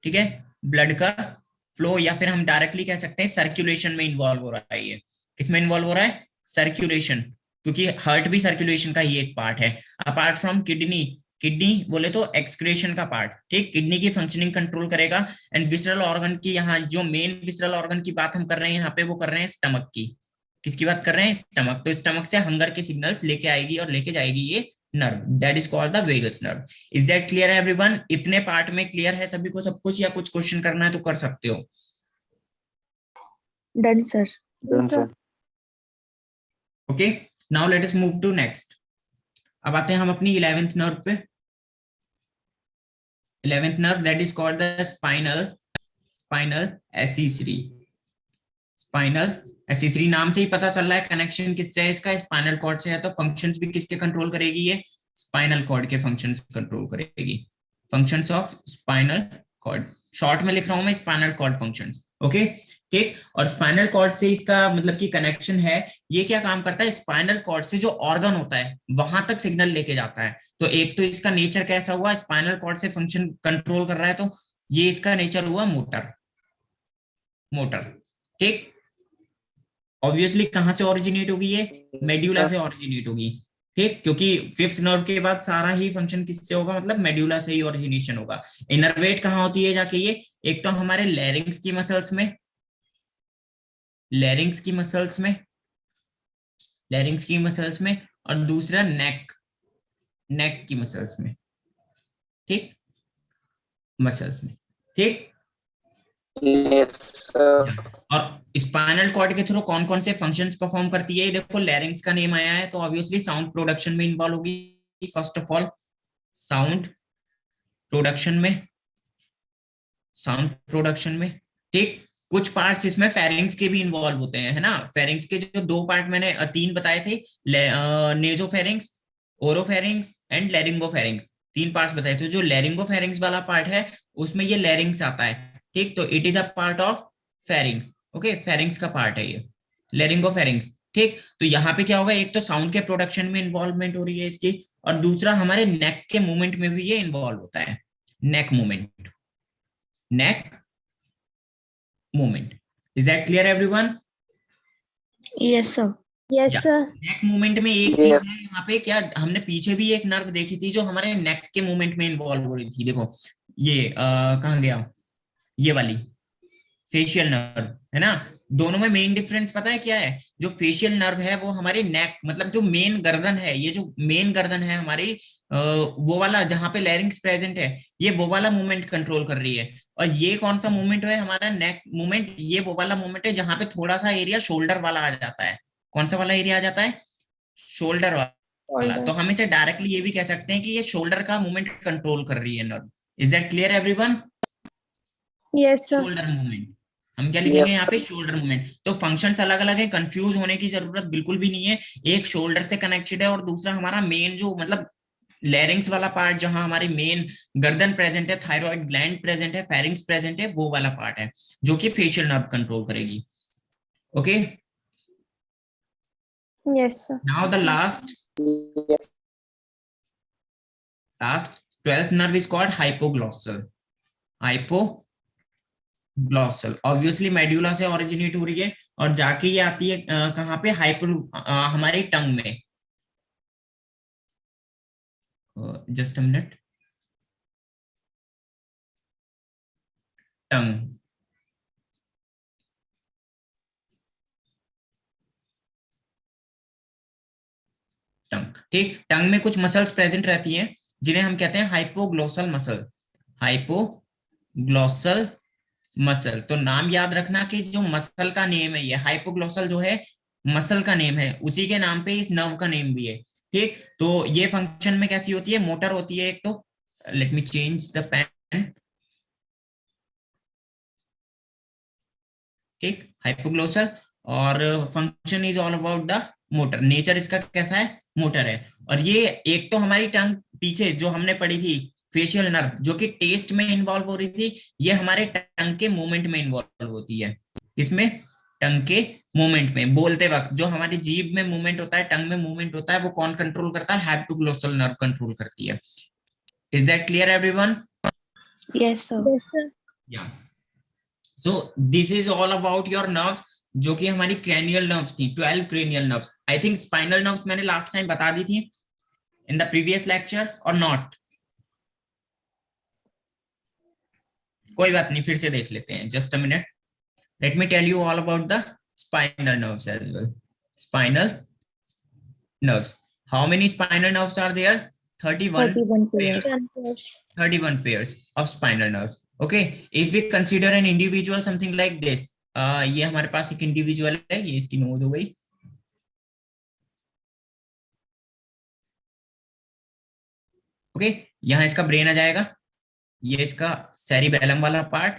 Speaker 1: ठीक है, ब्लड का फ्लो, या फिर हम डायरेक्टली कह सकते हैं सर्कुलेशन में इन्वॉल्व हो रहा है ये। किसमें इन्वॉल्व हो रहा है? सर्कुलेशन, क्योंकि हार्ट भी सर्कुलेशन का ही एक पार्ट है, अपार्ट फ्रॉम किडनी। किडनी बोले तो एक्सक्रीशन का पार्ट, ठीक, किडनी की फंक्शनिंग कंट्रोल करेगा। एंड विसरल ऑर्गन की, यहाँ जो मेन विसरल ऑर्गन की बात हम कर रहे हैं यहाँ पे, वो कर रहे हैं स्टमक की। किसकी बात कर रहे हैं? स्टमक। तो स्टमक से हंगर के सिग्नल्स लेके आएगी और लेके जाएगी ये nerve, that is called the vagus nerve. Is that clear everyone? इतने पार्ट में क्लियर है सभी को सब कुछ, या कुछ क्वेश्चन करना है तो कर सकते हो?
Speaker 3: Done, sir.
Speaker 4: Done, sir.
Speaker 1: Okay, now let us move to next. अब आते हैं हम अपनी 11th नर्व पे। 11th nerve that is called the spinal, spinal accessory. Spinal accessory नाम से ही पता चल रहा है कनेक्शन किससे है इसका, स्पाइनल कॉर्ड से है। तो फंक्शंस भी किसके कंट्रोल करेगी ये? स्पाइनल कॉर्ड के फंक्शंस कंट्रोल करेगी। Functions of spinal cord, short में लिख रहा हूं मैं स्पाइनल कॉर्ड फंक्शंस, ओके, ठीक। और स्पाइनल कॉर्ड से इसका मतलब कि कनेक्शन है, ये क्या काम करता है? स्पाइनल कॉर्ड से जो ऑर्गन होता है वहां तक सिग्नल लेके जाता है। तो एक तो इसका नेचर कैसा हुआ? स्पाइनल कॉर्ड से फंक्शन कंट्रोल कर रहा है, तो ये इसका नेचर हुआ मोटर, मोटर, ठीक। ऑब्वियसली कहां से ओरिजिनेट होगी ये? मेड्यूला से ओरिजिनेट होगी, ठीक, क्योंकि फिफ्थ नर्व के बाद सारा ही फंक्शन किससे होगा? मतलब मेड्यूला से ही ओरिजिनेशन होगा। इनर्वेट कहां होती है जाके ये? एक तो हमारे लैरिंग्स की मसल्स में, लैरिंग्स की मसल्स में, लैरिंग्स की मसल्स में, और दूसरा नेक, नेक की मसल्स में, ठीक, मसल्स में, ठीक।
Speaker 4: Yes, sir.
Speaker 1: और स्पाइनल कॉर्ड के थ्रू कौन कौन से फंक्शंस परफॉर्म करती है? ये देखो, लैरिंग्स का नेम आया है तो ऑब्वियसली साउंड प्रोडक्शन में इन्वॉल्व होगी। First of all sound production में, साउंड प्रोडक्शन में, ठीक। कुछ पार्ट्स इसमें फेरिंग्स के भी इन्वॉल्व होते हैं, है ना। फेरिंग्स के जो दो पार्ट मैंने तीन बताए थे, नेजोफेरिंग्स, ओरोफेरिंग्स एंड लैरिंगोफेरिंग्स, तीन पार्ट्स बताए थे। जो लैरिंगोफेरिंग्स वाला पार्ट है उसमें ये लैरिंग्स आता है, ठीक। तो it is a part of pharynx, okay, pharynx का पार्ट है ये लैरिंगोफेरिंग्स, ठीक। तो यहाँ पे क्या होगा, एक तो साउंड के प्रोडक्शन में इन्वॉल्वमेंट हो रही है इसकी, और दूसरा हमारे नेक के मूवमेंट में भी ये इन्वॉल्व होता है, neck movement, neck movement. Is that clear everyone?
Speaker 3: Yes, sir.
Speaker 2: Yes,
Speaker 1: Yeah.
Speaker 2: sir.
Speaker 1: Neck movement में एक
Speaker 4: Yes.
Speaker 1: चीज है यहाँ पे, क्या हमने पीछे भी एक नर्व देखी थी जो हमारे नेक के मूवमेंट में इन्वॉल्व हो रही थी, देखो ये कहाँ गया, ये वाली फेशियल नर्व, है ना। दोनों में मेन डिफरेंस पता है क्या है? जो फेशियल नर्व है वो हमारे नेक, मतलब जो मेन गर्दन है, ये जो मेन गर्दन है हमारी, वो वाला जहां पे लैरिंग्स प्रेजेंट है, ये वो वाला मूवमेंट कंट्रोल कर रही है। और ये कौन सा मूवमेंट है हमारा, नेक मूवमेंट, ये वो वाला मूवमेंट है जहां पे थोड़ा सा एरिया शोल्डर वाला आ जाता है। कौन सा वाला एरिया आ जाता है? शोल्डर वाला। तो हम इसे डायरेक्टली ये भी कह सकते हैं कि ये शोल्डर का मूवमेंट कंट्रोल कर रही है nerve. Is that clear everyone?
Speaker 2: Yes, sir.
Speaker 1: Shoulder movement, हम क्या लिखेंगे
Speaker 4: Yes,
Speaker 1: यहाँ पे?
Speaker 4: sir.
Speaker 1: Shoulder movement. तो फंक्शंस अलग अलग है, कंफ्यूज होने की जरूरत बिल्कुल भी नहीं है। एक शोल्डर से कनेक्टेड है और दूसरा हमारा मेन जो, मतलब लैरिंग्स वाला पार्ट जहां हमारी मेन गर्दन प्रेजेंट है, थायराइड ग्लैंड प्रेजेंट है, फेरिंग्स प्रेजेंट है, वो वाला पार्ट है जो कि फेशियल नर्व कंट्रोल करेगी। Okay,
Speaker 2: Yes, sir.
Speaker 1: Now the last
Speaker 4: Yes.
Speaker 1: 12th nerve is called hypoglossal. Hypoglossal obviously medulla से ओरिजिनेट हो रही है और जाके ये आती है कहाँ पे? हमारे टंग में। जस्ट अ मिनट, टंग, टंग, ठीक। टंग में कुछ मसल्स प्रेजेंट रहती हैं जिन्हें हम कहते हैं हाइपोग्लोसल मसल। हाइपोग्लोसल मसल, तो नाम याद रखना कि जो मसल का नेम है, ये हाइपोग्लोसल जो है मसल का नेम है, उसी के नाम पे इस नर्व का नेम भी है, ठीक। तो ये फंक्शन में कैसी होती है? मोटर होती है एक तो, let me change the pen, ठीक, हाइपोग्लोसल। और function is all about the motor, nature इसका कैसा है? मोटर है। और ये एक तो हमारी टंग पीछे जो हमने पढ़ी थी फेशियल नर्व, जो कि टेस्ट में इन्वॉल्व हो रही थी, ये हमारे टंग के मूवमेंट में इन्वॉल्व होती है। इसमें टंग के मूवमेंट में, बोलते वक्त जो हमारी जीभ में मूवमेंट होता है, टंग में मूवमेंट होता है, वो कौन कंट्रोल करता है? हाइपोग्लोसल नर्व कंट्रोल करती है। Is that clear everyone?
Speaker 3: Yes, sir.
Speaker 2: Yes, sir.
Speaker 1: Yeah, so this is all about your nerves, जो कि हमारी क्रैनियल नर्व्स थी, 12 cranial nerves. I think spinal nerves मैंने लास्ट टाइम बता दी थी इन द प्रीवियस लेक्चर और नॉट? कोई बात नहीं, फिर से देख लेते हैं। Just a minute, let me tell you all about the spinal nerves as well. Spinal nerves, how many spinal nerves are there? 31
Speaker 3: 31
Speaker 1: pairs.
Speaker 3: pairs.
Speaker 2: 10 pairs.
Speaker 1: 31 pairs of spinal nerves. Okay, if we consider an individual something like this, ये हमारे पास एक individual है, ये इसकी knows हो गई, okay. यहाँ इसका ब्रेन आ जाएगा, ये इसका सेरिबेलम वाला पार्ट,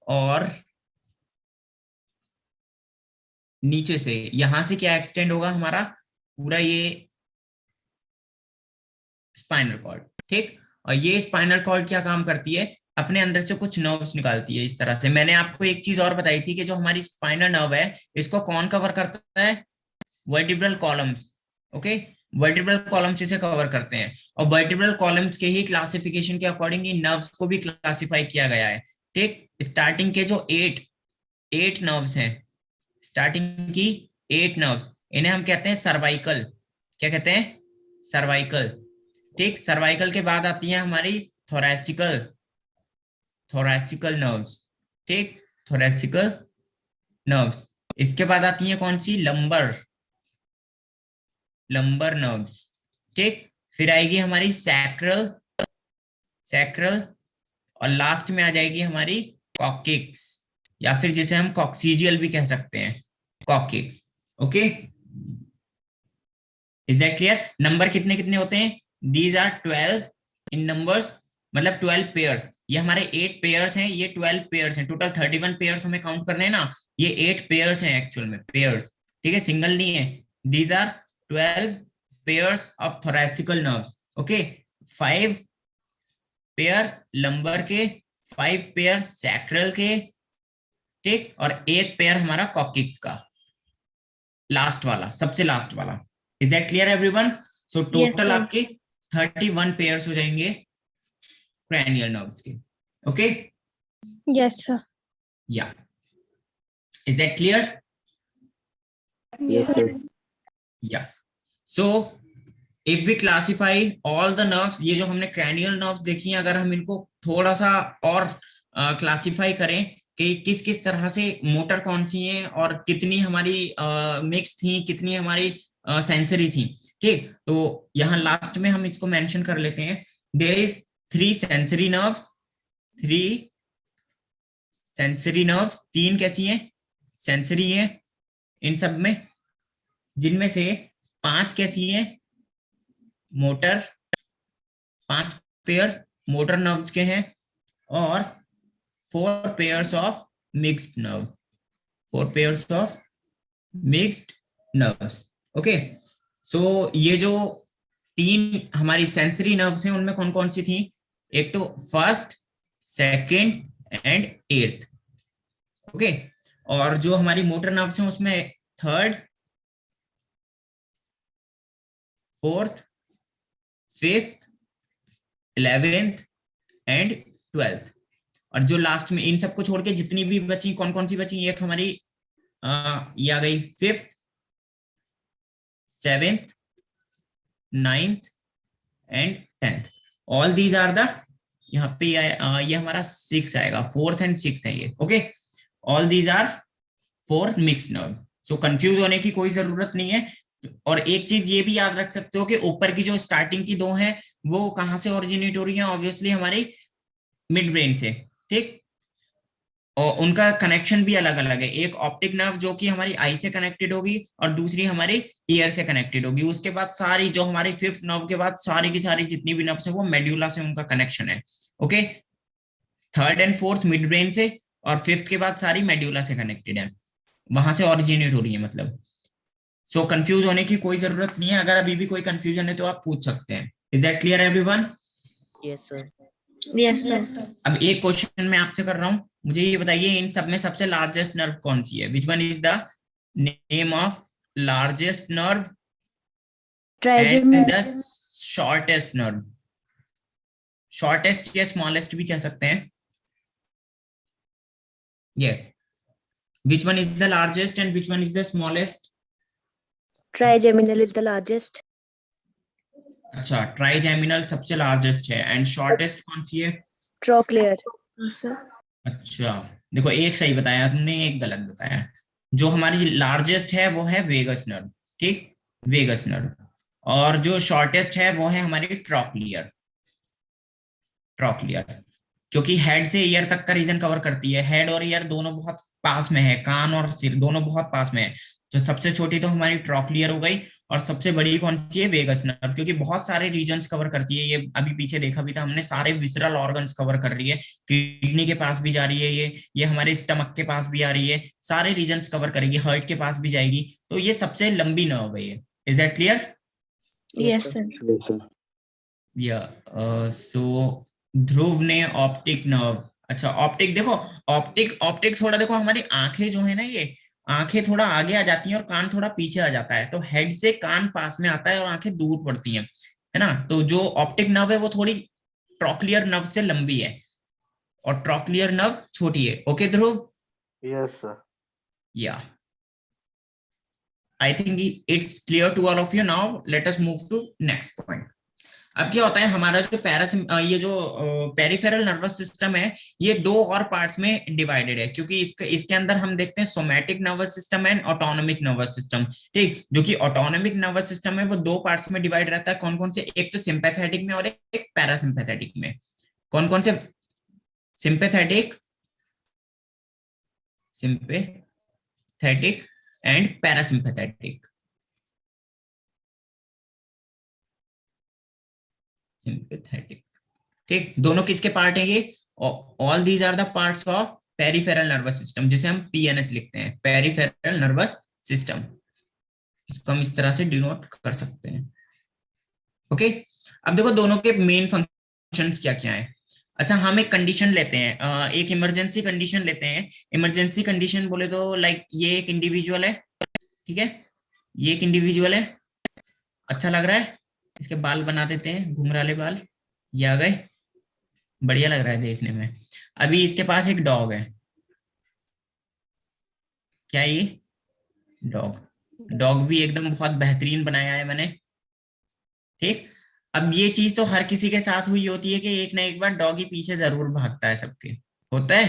Speaker 1: और नीचे से यहां से क्या एक्सटेंड होगा हमारा? पूरा ये स्पाइनल कॉर्ड, ठीक। और ये स्पाइनल कॉर्ड क्या काम करती है? अपने अंदर से कुछ नर्व्स निकालती है इस तरह से। मैंने आपको एक चीज और बताई थी कि जो हमारी स्पाइनल नर्व है, इसको कौन कवर करता है? Vertebral columns, okay. Vertebral columns इसे कवर करते हैं, और वर्टिब्रल कॉलम्स के ही क्लासिफिकेशन के अकॉर्डिंग इन नर्व्स को भी क्लासिफाई किया गया है, ठीक। स्टार्टिंग के जो 8 नर्व्स हैं, स्टार्टिंग की 8 नर्व्स, इन्हें हम कहते हैं सर्वाइकल। क्या कहते हैं? सर्वाइकल, ठीक। सर्वाइकल के बाद आती है हमारी थोरैसिकल, थोरैसिकल नर्व्स, ठीक, थोरैसिकल नर्व्स। इसके बाद आती है कौन सी? लंबर, लंबर नर्व्स, ठीक। फिर आएगी हमारी सैक्रल, सैक्रल, और लास्ट में आ जाएगी हमारी कॉक्सिक्स, या फिर जिसे हम कॉक्सीजियल भी कह सकते हैं, coccyx. Okay, is that clear? Number कितने कितने होते हैं? दीज आर 12 इन नंबर्स, मतलब 12 पेयर्स। ये हमारे 8 पेयर्स हैं, ये 12 पेयर्स हैं। टोटल 31 पेयर्स हमें काउंट करने हैं ना, ये 8 पेयर्स हैं एक्चुअल में, पेयर्स, ठीक है, सिंगल नहीं है। These are 12 pairs of thoracical nerves। Okay, 5 pair lumbar के, 5 पेयर सैक्रल के, ठीक, और 1 पेयर हमारा कॉक्सिक्स का, लास्ट वाला, सबसे लास्ट वाला। Is that clear everyone? So
Speaker 3: Yes,
Speaker 1: total
Speaker 3: sir.
Speaker 1: आपके 31 पेयर्स हो जाएंगे cranial nerves के। Okay,
Speaker 2: Yes, sir.
Speaker 1: Yeah, is that clear?
Speaker 4: Yes, sir.
Speaker 1: Yeah, so if we classify all the nerves, ये जो हमने cranial nerves देखी हैं, अगर हम इनको थोड़ा सा और क्लासिफाई करें कि किस किस तरह से मोटर कौन सी हैं और कितनी हमारी मिक्स थी, कितनी हमारी सेंसरी थी, ठीक, तो यहाँ लास्ट में हम इसको मेंशन कर लेते हैं। There is 3 sensory nerves, 3 sensory nerves, 3 कैसी हैं? सेंसरी हैं इन सब में, जिनमें से 5 कैसी हैं? मोटर, 5 पेयर मोटर नर्व्स के हैं, और 4 pairs of mixed nerve, 4 pairs of mixed nerves. Okay, so ये जो 3 हमारी सेंसरी नर्व्स हैं, उनमें कौन कौन सी थी? एक तो first, second and 8th। Okay, और जो हमारी मोटर नर्व्स हैं उसमें third, 4th, 5th, 11th and 12th। और जो लास्ट में इन सबको छोड़ के जितनी भी बची, कौन कौन सी बची? एक हमारी ये आ गई 5th, 7th, 9th and 10th। All these are the, यहाँ पे ये हमारा 6 आएगा, 4th एंड 6th है ये। Okay, all these are 4 mixed nerve. So confuse होने की कोई जरूरत नहीं है। और एक चीज ये भी याद रख सकते हो कि ऊपर की जो स्टार्टिंग की 2 हैं वो कहाँ से ओरिजिनेट हो रही है? ऑब्वियसली हमारी मिड ब्रेन से, ठीक, और उनका कनेक्शन भी अलग अलग है। एक ऑप्टिक नर्व जो कि हमारी आई से कनेक्टेड होगी, और दूसरी हमारी ईयर से कनेक्टेड होगी। उसके बाद सारी जो हमारी 5th नर्व के बाद सारी की सारी जितनी भी नर्व्स है वो मेड्यूला से उनका कनेक्शन है। Okay, 3rd and 4th mid brain से, और 5th के बाद सारी मेड्यूला से कनेक्टेड है, वहां से ओरिजिनेट हो रही है मतलब। सो कंफ्यूज होने की कोई जरूरत नहीं है। अगर अभी भी कोई कंफ्यूजन है तो आप पूछ सकते हैं। Is that clear everyone?
Speaker 4: Yes, sir.
Speaker 3: Yes, sir.
Speaker 1: अब एक क्वेश्चन मैं आपसे कर रहा हूँ, मुझे ये बताइए इन सब में सबसे लार्जेस्ट नर्व कौन सी है? विच one is the name of largest nerve and the shortest nerve? Shortest या स्मॉलेस्ट भी कह सकते हैं। Yes, which one is the largest and which one is the smallest?
Speaker 5: Trigeminal is the largest.
Speaker 1: अच्छा, trigeminal सबसे largest है, and shortest कौन सी है?
Speaker 5: Trochlear.
Speaker 3: Sir.
Speaker 1: अच्छा, देखो एक सही बताया तुमने, एक गलत बताया। जो हमारी लार्जेस्ट है वो है वेगस नर्व, ठीक, वेगस नर्व। और जो शॉर्टेस्ट है वो है हमारी ट्रॉक्लियर, ट्रॉक्लियर, क्योंकि हेड से ईयर तक का रीजन कवर करती है। हेड और ईयर दोनों बहुत पास में है, कान और सिर दोनों बहुत पास में है। तो सबसे छोटी तो हमारी ट्रॉक्लियर हो गई, और सबसे बड़ी कौन सी है? वेगस नर्व, क्योंकि बहुत सारे रीजन्स कवर करती है ये। अभी पीछे देखा भी था हमने, सारे विसरल ऑर्गन्स कवर कर रही है। किडनी के पास भी जा रही है ये हमारे स्टमक के पास भी आ रही है, सारे रीजन्स कवर करेगी, हार्ट के पास भी जाएगी। तो ये सबसे लंबी नर्व है ये। Is that clear?
Speaker 3: Yes, sir.
Speaker 4: Yes, sir.
Speaker 1: Yeah, सो ध्रुव ने ऑप्टिक नर्व, अच्छा ऑप्टिक देखो, ऑप्टिक थोड़ा देखो, हमारी आंखें जो है ना, ये आंखें थोड़ा आगे आ जाती हैं और कान थोड़ा पीछे आ जाता है। तो हेड से कान पास में आता है और आंखें दूर पड़ती हैं, है ना। तो जो ऑप्टिक नर्व है वो थोड़ी ट्रॉक्लियर नर्व से लंबी है, और ट्रॉक्लियर नर्व छोटी है। Okay Dhruv?
Speaker 4: Yes, sir.
Speaker 1: Yeah, I think it's clear to all of you. Now let us move to next point. अब क्या होता है, हमारा जो ये जो पेरिफेरल नर्वस सिस्टम है, ये 2 और पार्ट्स में डिवाइडेड है, क्योंकि इसके अंदर हम देखते हैं somatic nervous system and autonomic nervous system, ठीक। जो कि ऑटोनोमिक नर्वस सिस्टम है वो 2 पार्ट्स में डिवाइड रहता है। कौन कौन से? एक तो सिंपैथेटिक में और एक पैरासिम्पैथेटिक में। कौन कौन से? Sympathetic sympathetic and parasympathetic. Sympathetic, ठीक, दोनों किसके पार्ट है ये? All these are the parts of peripheral nervous system, जिसे हम पीएनएस लिखते हैं, पेरिफेरल नर्वस सिस्टम। इसको हम इस तरह से डिनोट कर सकते हैं। ओके, अब देखो दोनों के मेन फंक्शंस क्या क्या है। अच्छा, हम एक कंडीशन लेते हैं, एक इमरजेंसी कंडीशन लेते हैं। इमरजेंसी कंडीशन बोले तो लाइक ये एक इंडिविजुअल है, ठीक है, ये एक इंडिविजुअल है, अच्छा लग रहा है, इसके बाल बना देते हैं घुंघराले बाल, ये आ गए, बढ़िया लग रहा है देखने में। अभी इसके पास एक डॉग है, क्या ये डॉग भी एकदम बहुत बेहतरीन बनाया है मैंने, ठीक। अब ये चीज तो हर किसी के साथ हुई होती है कि एक ना एक बार डॉगी पीछे जरूर भागता है, सबके होता है।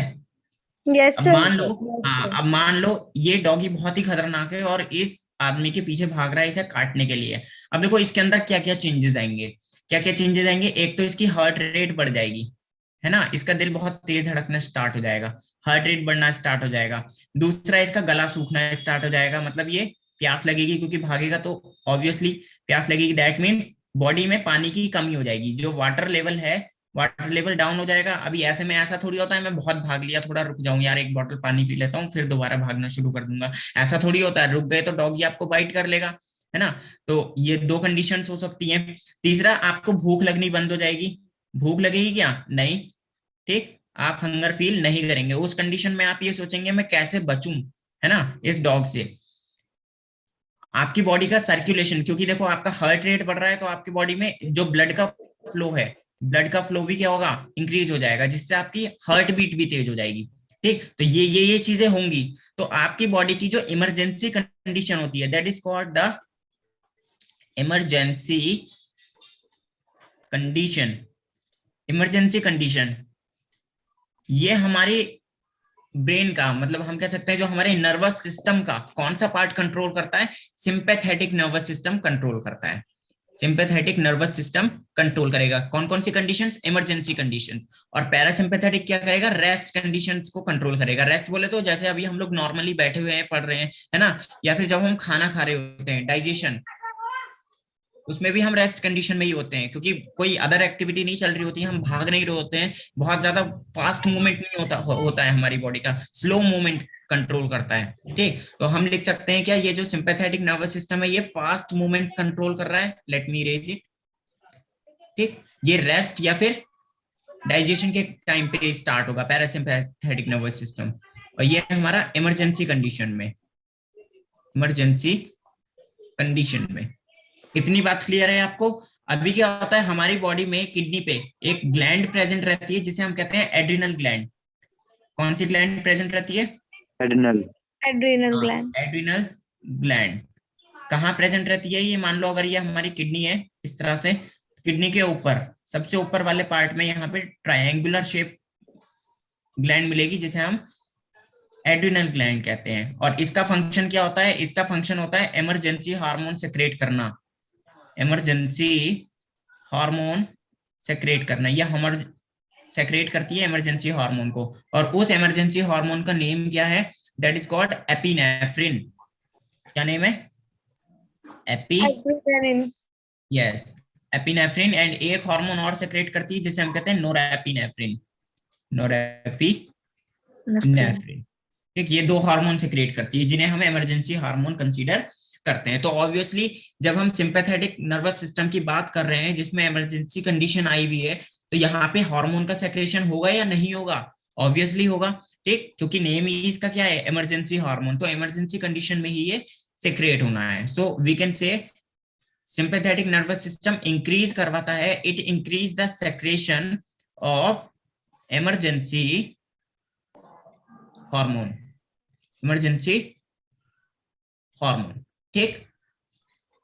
Speaker 2: यस
Speaker 1: अब
Speaker 2: सर।
Speaker 1: मान लो, हाँ, अब मान लो ये डॉगी बहुत ही खतरनाक है और इस आदमी के पीछे भाग रहा है इसे काटने के लिए। अब देखो इसके अंदर क्या क्या चेंजेस आएंगे, क्या क्या चेंजेस आएंगे। एक तो इसकी हार्ट रेट बढ़ जाएगी, है ना, इसका दिल बहुत तेज धड़कना स्टार्ट हो जाएगा, हार्ट रेट बढ़ना स्टार्ट हो जाएगा। दूसरा, इसका गला सूखना स्टार्ट हो जाएगा, मतलब ये प्यास लगेगी, क्योंकि भागेगा तो ऑब्वियसली प्यास लगेगी। दैट मीन्स बॉडी में पानी की कमी हो जाएगी, जो वाटर लेवल है, वाटर लेवल डाउन हो जाएगा। अभी ऐसे में ऐसा थोड़ी होता है मैं बहुत भाग लिया, थोड़ा रुक जाऊं यार, एक बोतल पानी पी लेता हूँ फिर दोबारा भागना शुरू कर दूंगा, ऐसा थोड़ी होता है। रुक गए तो डॉगी आपको बाइट कर लेगा, है ना। तो ये दो कंडीशंस हो सकती हैं। तीसरा, आपको भूख लगनी बंद हो जाएगी। भूख लगेगी क्या? नहीं, ठीक, आप हंगर फील नहीं करेंगे। उस कंडीशन में आप ये सोचेंगे मैं कैसे बचूं, है ना, इस डॉग से। आपकी बॉडी का सर्कुलेशन, क्योंकि देखो आपका हार्ट रेट बढ़ रहा है तो आपकी बॉडी में जो ब्लड का फ्लो है, ब्लड का फ्लो भी क्या होगा? इंक्रीज हो जाएगा, जिससे आपकी हार्ट बीट भी तेज हो जाएगी, ठीक। तो ये चीजें होंगी, तो आपकी बॉडी की जो इमरजेंसी कंडीशन होती है, that is called the emergency condition. Emergency condition ये हमारे ब्रेन का, मतलब हम कह सकते हैं जो हमारे नर्वस सिस्टम का कौन सा पार्ट कंट्रोल करता है? सिंपैथेटिक नर्वस सिस्टम कंट्रोल करता है। सिंपैथेटिक नर्वस सिस्टम कंट्रोल करेगा कौन कौन सी कंडीशंस? Emergency conditions. और पैरासिम्पैथेटिक क्या करेगा? रेस्ट कंडीशंस को कंट्रोल करेगा। रेस्ट बोले तो जैसे अभी हम लोग नॉर्मली बैठे हुए हैं, पढ़ रहे हैं, है ना, या फिर जब हम खाना खा रहे होते हैं, डाइजेशन, उसमें भी हम रेस्ट कंडीशन में ही होते हैं, क्योंकि कोई अदर एक्टिविटी नहीं चल रही होती है, हम भाग नहीं रहे होते हैं, बहुत ज्यादा फास्ट मूवमेंट नहीं होता है हमारी बॉडी का, स्लो मूवमेंट कंट्रोल करता है, ठीक। तो हम लिख सकते हैं क्या, ये जो सिंपैथेटिक नर्वस सिस्टम है ये फास्ट मूवमेंट्स कंट्रोल कर रहा है। लेट मी रेज इट, ठीक। ये रेस्ट या फिर डाइजेशन के टाइम पे स्टार्ट होगा पैरासिम्पैथेटिक नर्वस सिस्टम, और ये हमारा इमरजेंसी कंडीशन में, इमरजेंसी कंडीशन में। इतनी बात क्लियर है आपको? अभी क्या होता है हमारी बॉडी में, किडनी पे एक ग्लैंड प्रेजेंट रहती है जिसे हम कहते हैं एड्रिनल ग्लैंड। कौन सी ग्लैंड प्रेजेंट रहती है?
Speaker 4: Adrenal.
Speaker 2: Adrenal gland.
Speaker 1: Adrenal gland कहाँ प्रेजेंट रहती है? ये मान लो अगर ये हमारी किडनी है इस तरह से, किडनी के ऊपर सबसे ऊपर वाले पार्ट में यहाँ पे ट्रायंगुलर शेप ग्लैंड मिलेगी, जिसे हम एड्रिनल ग्लैंड कहते हैं। और इसका फंक्शन क्या होता है? इसका फंक्शन होता है इमरजेंसी हार्मोन सेक्रेट करना, इमरजेंसी हार्मोन सेक्रेट करना। यह हमर सेक्रेट करती है इमरजेंसी हार्मोन को, और उस इमरजेंसी हार्मोन का नेम क्या है? That is called epinephrine. क्या नेम है?
Speaker 2: एड्रेनालिन।
Speaker 1: Yes, epinephrine. एंड एक हार्मोन और सेक्रेट करती है जिसे हम कहते हैं नोरेपिनेफ्रिन, नोरेपिनेफ्रिन, ठीक। ये दो हार्मोन सेक्रेट करती है जिन्हें हम इमरजेंसी हार्मोन कंसीडर करते हैं। तो ऑब्वियसली जब हम सिंपैथेटिक नर्वस सिस्टम की बात कर रहे हैं जिसमें इमरजेंसी कंडीशन आई हुई है, तो यहाँ पे हार्मोन का सेक्रेशन होगा या नहीं होगा? ऑब्वियसली होगा, ठीक, क्योंकि नेम ही इसका क्या है? Emergency hormone. तो इमरजेंसी कंडीशन में ही ये सेक्रेट होना है। So we can say sympathetic nervous system increase करवाता है, it increase the secretion of emergency hormone, emergency hormone, ठीक।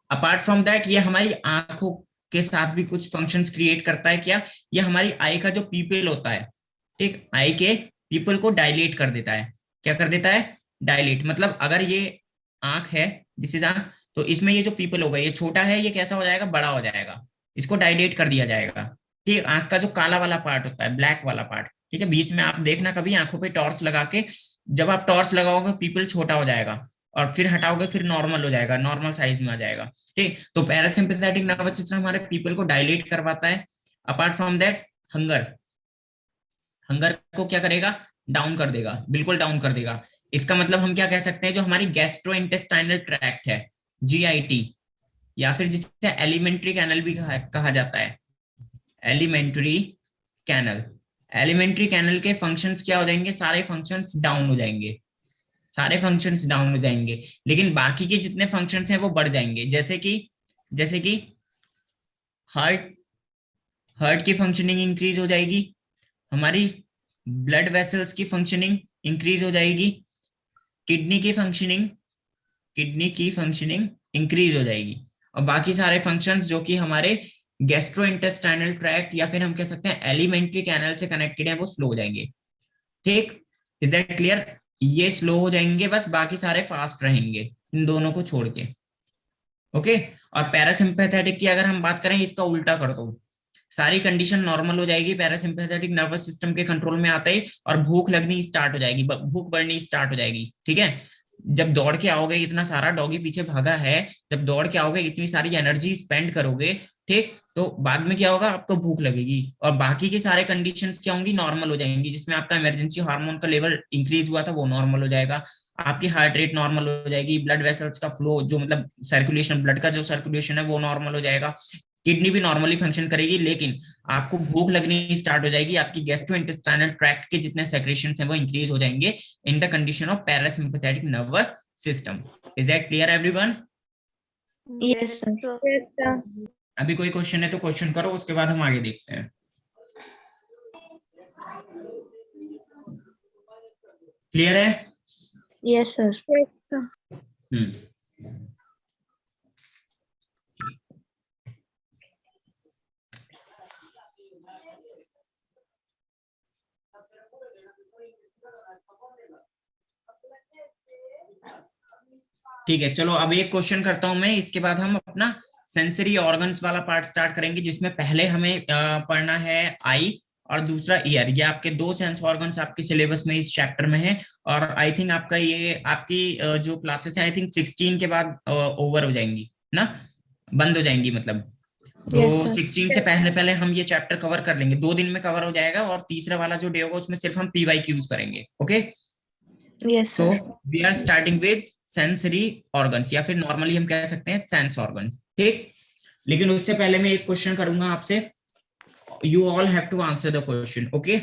Speaker 1: अपार्ट फ्रॉम दैट ये हमारी आंखों के साथ भी कुछ फंक्शंस क्रिएट करता है। क्या? ये हमारी आई का जो पीपल होता है, ठीक, आई के पीपल को डायलेट कर देता है। क्या कर देता है? डायलेट। मतलब अगर ये आंख है, दिस इज आंख, तो इसमें ये जो पीपल होगा ये छोटा है, ये कैसा हो जाएगा? बड़ा हो जाएगा, इसको डायलेट कर दिया जाएगा, ठीक। आंख का जो काला वाला पार्ट होता है, ब्लैक वाला पार्ट, ठीक है, बीच में आप देखना कभी आंखों पे टॉर्च लगा के, जब आप टॉर्च लगाओगे पीपल छोटा हो जाएगा, और फिर हटाओगे फिर नॉर्मल हो जाएगा, नॉर्मल साइज में आ जाएगा। ठीक, तो पैरासिम्पैथेटिक नर्वस सिस्टम हमारे पीपल को डायलेट करवाता है। Apart from that hunger, hunger को क्या करेगा, डाउन कर देगा, बिल्कुल डाउन कर देगा। इसका मतलब हम क्या कह सकते हैं, जो हमारी गैस्ट्रो इंटेस्टाइनल ट्रैक्ट है, जीआईटी, या फिर जिसे एलिमेंट्री कैनल भी कहा जाता है, एलिमेंट्री कैनल, एलिमेंट्री कैनल के फंक्शंस क्या हो जाएंगे, सारे फंक्शंस डाउन हो जाएंगे, सारे फंक्शंस डाउन हो जाएंगे, लेकिन बाकी के जितने फंक्शंस हैं वो बढ़ जाएंगे। जैसे कि हार्ट, हार्ट की फंक्शनिंग इंक्रीज हो जाएगी, हमारी ब्लड वेसल्स की फंक्शनिंग इंक्रीज हो जाएगी, किडनी की फंक्शनिंग, किडनी की फंक्शनिंग इंक्रीज हो जाएगी, और बाकी सारे फंक्शंस जो कि हमारे गैस्ट्रो इंटेस्टाइनल ट्रैक्ट या फिर हम कह सकते हैं एलिमेंट्री कैनल से कनेक्टेड है वो स्लो हो जाएंगे। ठीक, इज दैट क्लियर? ये स्लो हो जाएंगे बस, बाकी सारे फास्ट रहेंगे इन दोनों को छोड़ के। ओके, और पैरासिम्पैथेटिक की अगर हम बात करें, इसका उल्टा कर दो, सारी कंडीशन नॉर्मल हो जाएगी पैरासिम्पैथेटिक नर्वस सिस्टम के कंट्रोल में आते ही, और भूख लगनी स्टार्ट हो जाएगी, भूख बढ़नी स्टार्ट हो जाएगी। ठीक है, जब दौड़ के आओगे, इतना सारा डॉगी पीछे भागा है, जब दौड़ के आओगे इतनी सारी एनर्जी स्पेंड करोगे, ठीक, तो बाद में क्या होगा, आपको भूख लगेगी, और बाकी के सारे कंडीशंस क्या होंगी, नॉर्मल हो जाएंगी, जिसमें आपका इमरजेंसी हार्मोन का लेवल इंक्रीज हुआ था वो नॉर्मल हो जाएगा, आपकी हार्ट रेट नॉर्मल हो जाएगी, ब्लड वेसल्स का फ्लो, जो मतलब सर्कुलेशन, ब्लड का जो सर्कुलेशन है वो नॉर्मल हो जाएगा, किडनी भी नॉर्मली फंक्शन करेगी, लेकिन आपको भूख लगनी स्टार्ट हो जाएगी, आपकी गैस्ट्रोइंटेस्टाइनल ट्रैक्ट के जितने सेक्रेशंस हैं वो इंक्रीज हो जाएंगे in the condition of parasympathetic nervous system. Is that clear everyone?
Speaker 3: Yes, sir.
Speaker 2: Yes, sir.
Speaker 1: अभी कोई क्वेश्चन है तो क्वेश्चन करो, उसके बाद हम आगे देखते हैं। क्लियर है?
Speaker 3: Yes, sir.
Speaker 2: Yes, sir.
Speaker 1: ठीक है, चलो अब एक क्वेश्चन करता हूं मैं, इसके बाद हम अपना सेंसरी ऑर्गन्स वाला पार्ट स्टार्ट करेंगे, जिसमें पहले हमें पढ़ना है आई और दूसरा ईयर। ये आपके दो सेंस ऑर्गन्स आपके सिलेबस में इस चैप्टर में है, और आई थिंक आपका ये आपकी जो क्लासेस है आई थिंक 16 के बाद ओवर हो जाएंगी ना, बंद हो जाएंगी मतलब, तो
Speaker 3: Yes, sir.
Speaker 1: 16 से पहले पहले हम ये चैप्टर कवर कर लेंगे, 2 दिन में कवर हो जाएगा, और तीसरा वाला जो डे होगा उसमें सिर्फ हम PYQs करेंगे। Okay,
Speaker 3: Yes,
Speaker 1: so
Speaker 3: sir.
Speaker 1: We are starting with sensory organs, या फिर नॉर्मली हम कह सकते हैं सेंस ऑर्गन्स। ठीक, लेकिन उससे पहले मैं एक क्वेश्चन करूंगा आपसे, you all have to answer the question. Okay,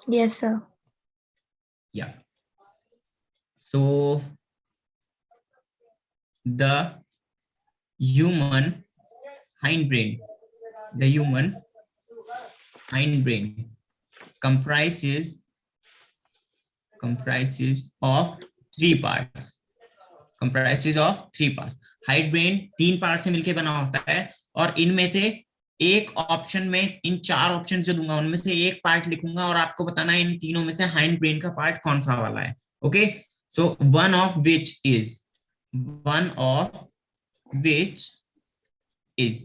Speaker 3: Yes, sir.
Speaker 1: Yeah so the human hindbrain, the human hindbrain comprises of 3 parts, comprises of 3 parts। Hide brain 3 part से मिलकर बना होता है, और इनमें से एक ऑप्शन में, इन 4 ऑप्शन जो दूंगा उनमें से एक पार्ट लिखूंगा, और आपको बताना है इन तीनों में से हाइंड ब्रेन का पार्ट कौन सा वाला है। Okay, so one of which is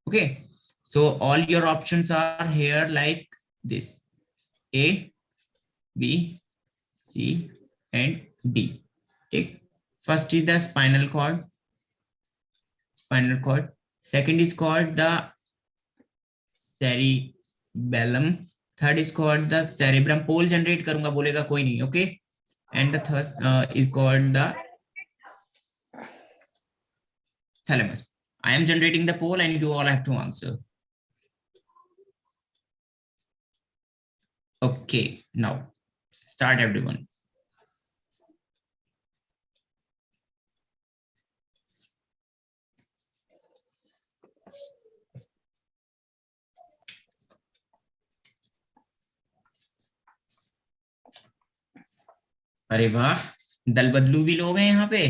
Speaker 1: okay, so all your options are here like this: A, B, C and D. Okay, first is the spinal cord, second is called the cerebellum, third is called the cerebrum, poll generate करूंगा बोलेगा कोई नहीं। Okay, and the third is called the thalamus। I am generating the poll and you all have to answer. Okay, now start everyone. अरे वाह, दल बदलू भी लोग हैं यहाँ पे,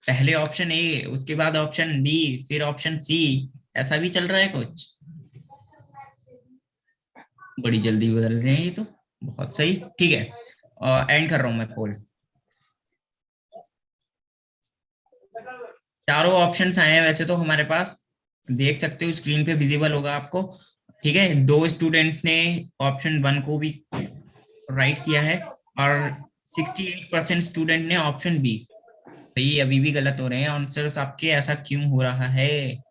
Speaker 1: पहले ऑप्शन ए, उसके बाद ऑप्शन बी, फिर ऑप्शन सी, ऐसा भी चल रहा है कुछ, बड़ी जल्दी बदल रहे हैं ये तो, बहुत सही। ठीक है, एंड कर रहा हूं मैं पोल। चारों ऑप्शंस आए हैं वैसे तो हमारे पास, देख सकते हो स्क्रीन पे विजिबल होगा आपको, ठीक है, 2 स्टूडेंट्स ने ऑप्शन 1 को भी राइट किया है और 68% स्टूडेंट ने ऑप्शन बी। भाई अभी भी गलत हो रहे हैं आंसर्स आपके, ऐसा क्यों हो रहा है?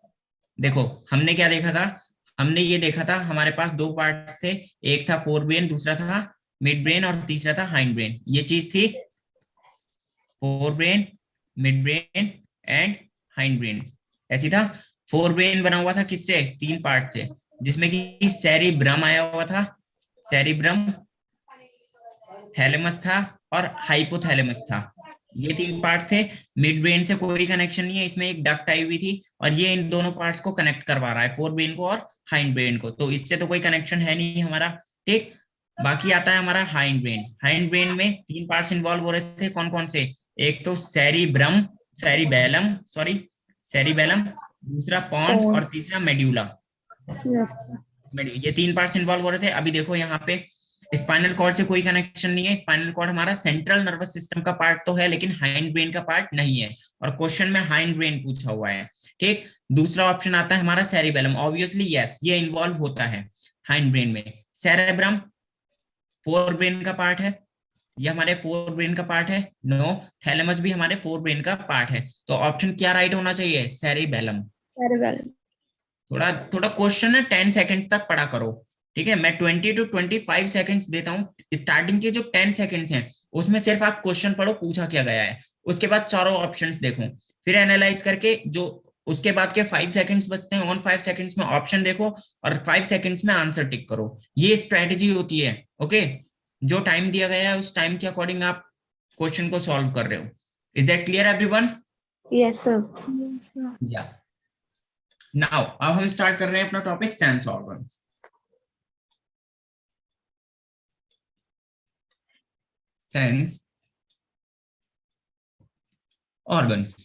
Speaker 1: देखो हमने क्या देखा था, हमने ये देखा था हमारे पास 2 पार्ट्स थे, एक था फोर ब्रेन, दूसरा था मिड ब्रेन और तीसरा था हाइंड ब्रेन। ये चीज थी fore brain, mid brain and hind brain, ऐसी था। फोर ब्रेन बना हुआ था किससे? 3 पार्ट से, जिसमें कि सेरिब्रम आया हुआ था, सेरिब्रम, थैलेमस था और हाइपोथैलेमस था। ये 3 पार्ट थे। मिड ब्रेन से कोई कनेक्शन नहीं है, इसमें एक डक्ट आई हुई थी और ये इन दोनों पार्ट्स को कनेक्ट करवा रहा है, फोर ब्रेन को और हाइंड ब्रेन को, तो इससे तो कोई कनेक्शन है नहीं हमारा। ठीक, बाकी आता है हमारा हाइंड ब्रेन। हाइंड ब्रेन में 3 पार्ट्स इन्वॉल्व हो रहे थे, कौन कौन से? एक तो सेरिब्रम, सेरिबेलम, सॉरी सेरिबेलम, दूसरा पॉन्स और तीसरा मेड्यूला।
Speaker 3: Yes.
Speaker 1: ये 3 पार्ट्स इन्वॉल्व हो रहे थे। अभी देखो यहाँ पे स्पाइनल कॉर्ड से कोई कनेक्शन नहीं है, स्पाइनल कॉर्ड हमारा सेंट्रल नर्वस सिस्टम का पार्ट तो है लेकिन हाइंड ब्रेन का पार्ट नहीं है, और क्वेश्चन में हाइंड ब्रेन पूछा हुआ है। ठीक, दूसरा ऑप्शन आता है हमारा सेरिबेलम, ऑब्वियसली यस ये इन्वॉल्व होता है हाइंड ब्रेन में। सेरेब्रम फोर ब्रेन का पार्ट है, ये हमारे फोर ब्रेन का पार्ट है। नो, थैलेमस भी हमारे फोर ब्रेन का पार्ट है, तो ऑप्शन क्या राइट होना चाहिए? सेरिबेलम।
Speaker 3: Cerebellum.
Speaker 1: थोड़ा थोड़ा क्वेश्चन है 10 सेकंड्स तक पढ़ा करो, ठीक है? मैं 20 to 25 सेकंड्स देता हूँ। स्टार्टिंग के जो 10 सेकंड्स हैं उसमें सिर्फ आप क्वेश्चन पढ़ो पूछा क्या गया है, उसके बाद चारों ऑप्शंस देखो, फिर एनालाइज करके जो उसके बाद के 5 सेकंड्स बचते हैं उन 5 सेकंड्स में ऑप्शन देखो और 5 सेकंड्स में आंसर टिक करो। ये स्ट्रेटेजी होती है। ओके, जो टाइम दिया गया है उस टाइम के अकॉर्डिंग आप क्वेश्चन को सॉल्व कर रहे हो। Is that clear everyone?
Speaker 3: Yes, sir.
Speaker 2: Yes, sir.
Speaker 1: या नाउ अब हम स्टार्ट कर रहे हैं अपना topic sense organs. Sense organs,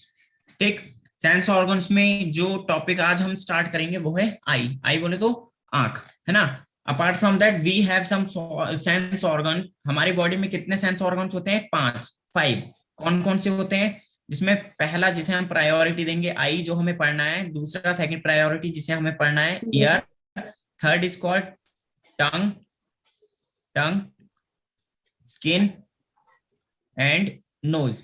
Speaker 1: ठीक। सेंस ऑर्गन्स में जो टॉपिक आज हम स्टार्ट करेंगे वो है आई। आई बोले तो आंख, है ना? Apart from that we have some sense organ. हमारी बॉडी में कितने सेंस ऑर्गन्स होते हैं? 5। कौन कौन से होते हैं? जिसमें पहला जिसे हम प्रायोरिटी देंगे आई, जो हमें पढ़ना है। दूसरा सेकंड प्रायोरिटी जिसे हमें पढ़ना है ear. Third is called tongue, tongue, skin and nose.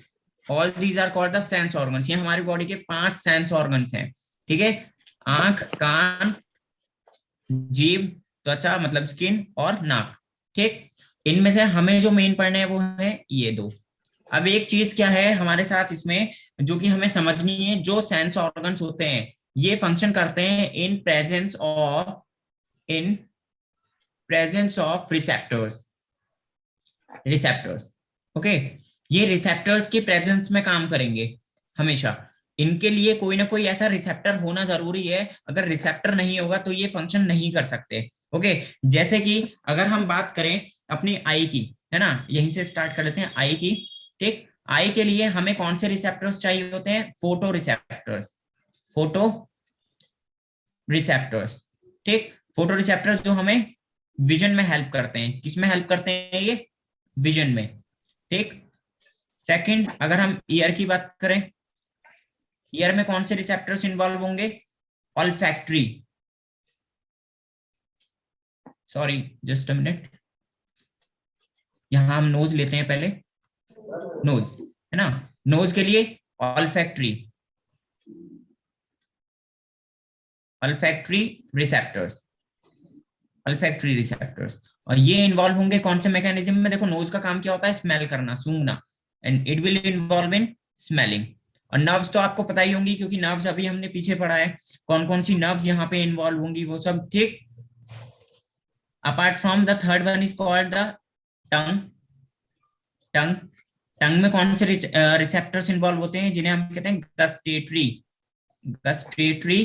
Speaker 1: All these are called the sense organs. ये हमारी बॉडी के 5 सेंस ऑर्गन्स हैं, ठीक है? आंख, कान, जीभ, त्वचा मतलब स्किन और नाक, ठीक। इनमें से हमें जो मेन पढ़ने हैं वो है ये 2। अब एक चीज क्या है हमारे साथ इसमें जो कि हमें समझनी है, जो सेंस ऑर्गन्स होते हैं ये फंक्शन करते हैं in presence of receptors. Receptors, okay, ये रिसेप्टर्स के प्रेजेंस में काम करेंगे हमेशा। इनके लिए कोई ना कोई ऐसा रिसेप्टर होना जरूरी है, अगर रिसेप्टर नहीं होगा तो ये फंक्शन नहीं कर सकते। ओके, जैसे कि अगर हम बात करें अपनी आई की, है ना, यहीं से स्टार्ट कर लेते हैं आई की, ठीक। आई के लिए हमें कौन से रिसेप्टर्स चाहिए होते हैं? फोटो रिसेप्टर्स, फोटो रिसेप्टर्स, ठीक। फोटो रिसेप्टर्स जो हमें विजन में हेल्प करते हैं। किस में हेल्प करते हैं? ये विजन में, ठीक। सेकंड, अगर हम ईयर की बात करें, ईयर में कौन से रिसेप्टर्स इन्वॉल्व होंगे? Olfactory, sorry just a minute, यहां हम नोज लेते हैं पहले, नोज, है ना? नोज के लिए olfactory, olfactory receptors, olfactory receptors. और ये इन्वॉल्व होंगे कौन से मैकेनिज्म में? देखो नोज का काम क्या होता है? स्मेल करना, सूंघना, and it will involve in smelling. और नर्व्स तो आपको पता ही होंगी क्योंकि नर्व्स अभी हमने पीछे पढ़ा है, कौन कौन सी नर्व्स यहाँ पे इन्वॉल्व होंगी वो सब, ठीक। Apart from the third one is called the tongue. Tongue, tongue में कौन से रिसेप्टर्स इन्वॉल्व होते हैं जिन्हें हम कहते हैं gustatory, gustatory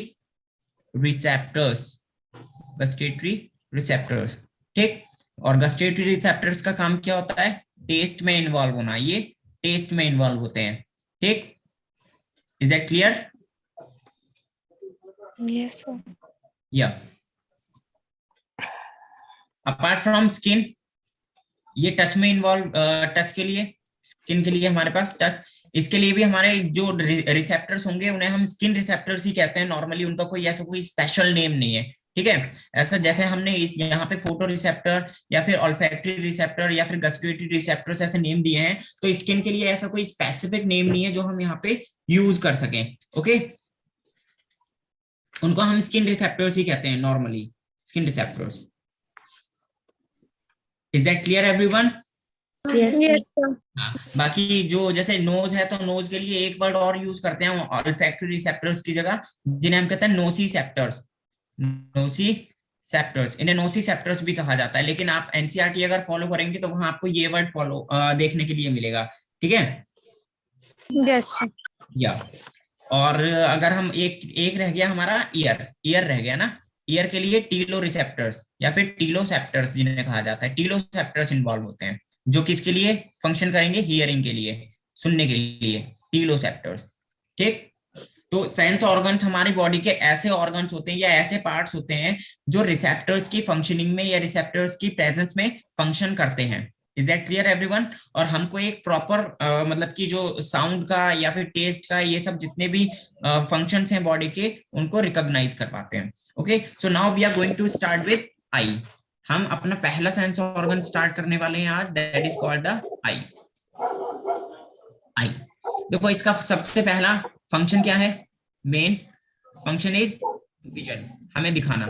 Speaker 1: receptors, gustatory receptors, ठीक। और गस्टेटरी रिसेप्टर्स का काम क्या होता है? टेस्ट में इन्वॉल्व होना, ये टेस्ट में इन्वॉल्व होते हैं, ठीक। Is that clear?
Speaker 2: Yes, sir.
Speaker 1: या अपार्ट फ्रॉम स्किन, ये टच में इन्वॉल्व, टच के लिए, स्किन के लिए हमारे पास टच, इसके लिए भी हमारे जो रिसेप्टर्स होंगे उन्हें हम स्किन रिसेप्टर्स ही कहते हैं नॉर्मली, उनका कोई ऐसा कोई स्पेशल नेम नहीं है, ठीक है। ऐसा जैसे हमने इस यहाँ पे फोटो रिसेप्टर या फिर ऑल्फैक्टरी रिसेप्टर या फिर गस्टोरी रिसेप्टर्स ऐसे नेम दिए हैं, तो स्किन के लिए ऐसा कोई स्पेसिफिक नेम नहीं है जो हम यहाँ पे यूज कर सकें। ओके, उनको हम स्किन रिसेप्टर्स ही कहते हैं normally, skin receptors. Is that clear everyone?
Speaker 3: Yes, sir.
Speaker 2: Yes, sir.
Speaker 1: हाँ, बाकी जो जैसे नोज है तो नोज के लिए एक वर्ड और यूज करते हैं ऑल्फैक्टरी रिसेप्टर्स की जगह, जिन्हें हम कहते हैं नोसिसेप्टर्स। नोसिसेप्टर्स, इन्हें नोसिसेप्टर्स भी कहा जाता है, लेकिन आप एनसीईआरटी अगर फॉलो करेंगे तो वहां आपको ये वर्ड फॉलो देखने के लिए मिलेगा। ठीक है,
Speaker 2: Yes, sir.
Speaker 1: या और अगर हम एक एक रह गया हमारा ईयर, ईयर रह गया ना, ईयर के लिए टीलो रिसेप्टर्स या फिर टीलोसेप्टर्स जिन्हें कहा जाता है, टीलोसेप्टर्स इन्वॉल्व होते हैं, जो किसके लिए फंक्शन करेंगे, हियरिंग के लिए, सुनने के लिए, टीलोसेप्टर्स। ठीक, तो सेंस ऑर्गन्स हमारी बॉडी के ऐसे ऑर्गन्स होते हैं या ऐसे पार्ट्स होते हैं जो रिसेप्टर्स की फंक्शनिंग में या रिसेप्टर्स की प्रेजेंस में फंक्शन करते हैं। Is that clear everyone? और हमको एक प्रॉपर मतलब कि जो साउंड का या फिर टेस्ट का, ये सब जितने भी फंक्शंस हैं बॉडी के, उनको रिकॉग्नाइज कर पाते हैं। Okay, so now we are going to start with eye. हम अपना पहला सेंस ऑर्गन स्टार्ट करने वाले हैं आज, दैट इज कॉल्ड द आई। आई, देखो इसका सबसे पहला फंक्शन क्या है? मेन फंक्शन इज विजन, हमें दिखाना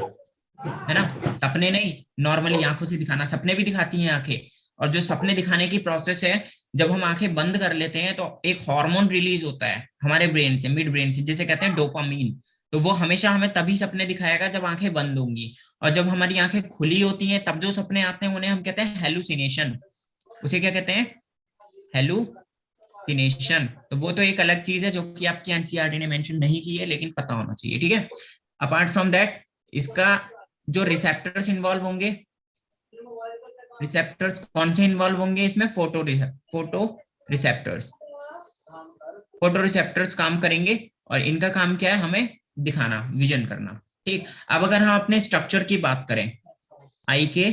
Speaker 1: है ना, सपने नहीं, नॉर्मली आंखों से दिखाना। सपने भी दिखाती हैं आंखें, और जो सपने दिखाने की प्रोसेस है, जब हम आंखें बंद कर लेते हैं तो एक हार्मोन रिलीज होता है हमारे ब्रेन से, मिड ब्रेन से, जिसे कहते हैं डोपामीन। तो वो हमेशा हमें तभी सपने दिखाएगा जब आंखें बंद होंगी, और जब हमारी आंखें खुली होती हैं तब जो सपने आते हैं उन्हें हम कहते हैं हेलुसिनेशन। उसे क्या कहते हैं? हेलुसिनेशन। तो वो तो एक अलग चीज है जो कि आपकी एनसीईआरटी ने मेंशन नहीं की है, लेकिन पता होना चाहिए। ठीक है, अपार्ट फ्रॉम दैट, इसका जो रिसेप्टर्स इन्वॉल्व होंगे, रिसेप्टर्स कौन से इन्वॉल्व होंगे इसमें? Photo receptors. फोटो रिसेप्टर्स काम करेंगे, और इनका काम क्या है? हमें दिखाना, विजन करना। ठीक, अब अगर हम अपने स्ट्रक्चर की बात करें, आई के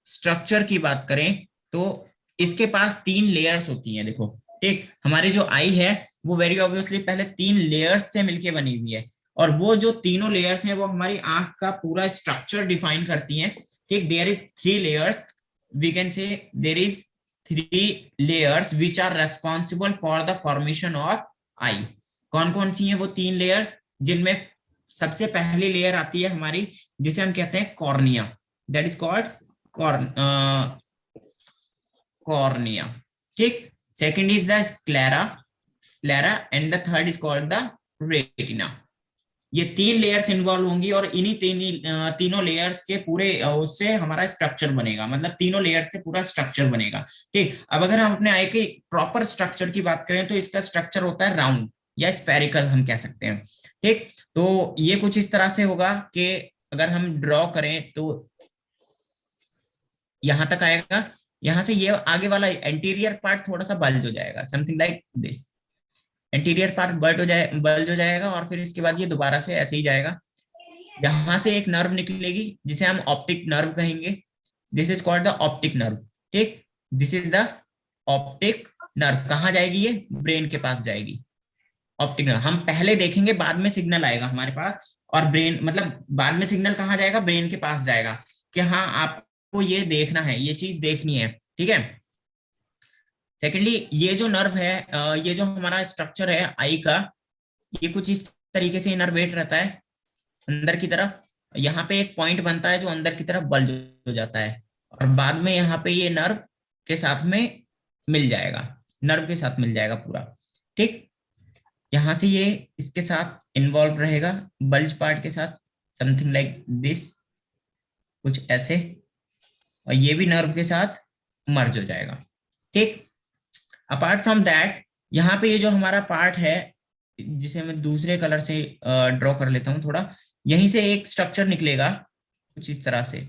Speaker 1: स्ट्रक्चर की बात करें, तो इसके पास 3 लेयर्स होती हैं। देखो, ठीक, हमारी जो आई है वो वेरी ऑब्वियसली पहले 3 लेयर्स से मिलके बनी हुई है, और वो जो तीनों लेयर्स हैं वो हमारी आंख का पूरा स्ट्रक्चर डिफाइन करती हैं। ठीक, there is 3 layers, we can say there is 3 layers which are responsible for the formation of eye। कौन कौन सी हैं वो 3 लेयर्स? जिनमें सबसे पहली लेयर आती है हमारी, जिसे हम कहते हैं cornea, that is called cornea. ठीक, second is the sclera and the third is called the retina. ये 3 लेयर्स इन्वॉल्व होंगी, और इन्हीं तीनों लेयर्स के पूरे उससे हमारा स्ट्रक्चर बनेगा, मतलब तीनों लेयर्स से पूरा स्ट्रक्चर बनेगा। ठीक, अब अगर हम अपने आई के प्रॉपर स्ट्रक्चर की बात करें तो इसका स्ट्रक्चर होता है राउंड या स्फेरिकल, हम कह सकते हैं। ठीक, तो ये कुछ इस तरह से होगा कि अगर हम ड्रॉ करें तो यहां तक आएगा, यहां से ये आगे वाला एंटीरियर पार्ट थोड़ा सा बल्ज हो जाएगा, something like this. Anterior part bulge हो जाएगा, और फिर इसके बाद ये दोबारा से ऐसे ही जाएगा। यहां से एक नर्व निकलेगी जिसे हम ऑप्टिक नर्व कहेंगे, this is called the optic nerve. ठीक, this is the optic nerve. कहाँ जाएगी ये? ब्रेन के पास जाएगी ऑप्टिक नर्व। हम पहले देखेंगे, बाद में सिग्नल आएगा हमारे पास, और ब्रेन मतलब बाद में सिग्नल कहाँ जाएगा? ब्रेन के पास जाएगा कि हाँ आपको ये देखना है, ये चीज देखनी है। ठीक है, सेकेंडली ये जो नर्व है, ये जो हमारा स्ट्रक्चर है आई का, ये कुछ इस तरीके से इनर्वेट रहता है अंदर की तरफ। यहाँ पे एक पॉइंट बनता है जो अंदर की तरफ बल्ज हो जाता है, और बाद में यहाँ पे ये नर्व के साथ में मिल जाएगा, नर्व के साथ मिल जाएगा पूरा। ठीक, यहाँ से ये इसके साथ इन्वॉल्व रहेगा, बल्ज पार्ट के साथ, समथिंग लाइक दिस, कुछ ऐसे, और ये भी नर्व के साथ मर्ज हो जाएगा। ठीक, अपार्ट फ्रॉम दैट, यहाँ पे ये जो हमारा पार्ट है, जिसे मैं दूसरे कलर से ड्रॉ कर लेता हूँ थोड़ा, यहीं से एक स्ट्रक्चर निकलेगा कुछ इस तरह से,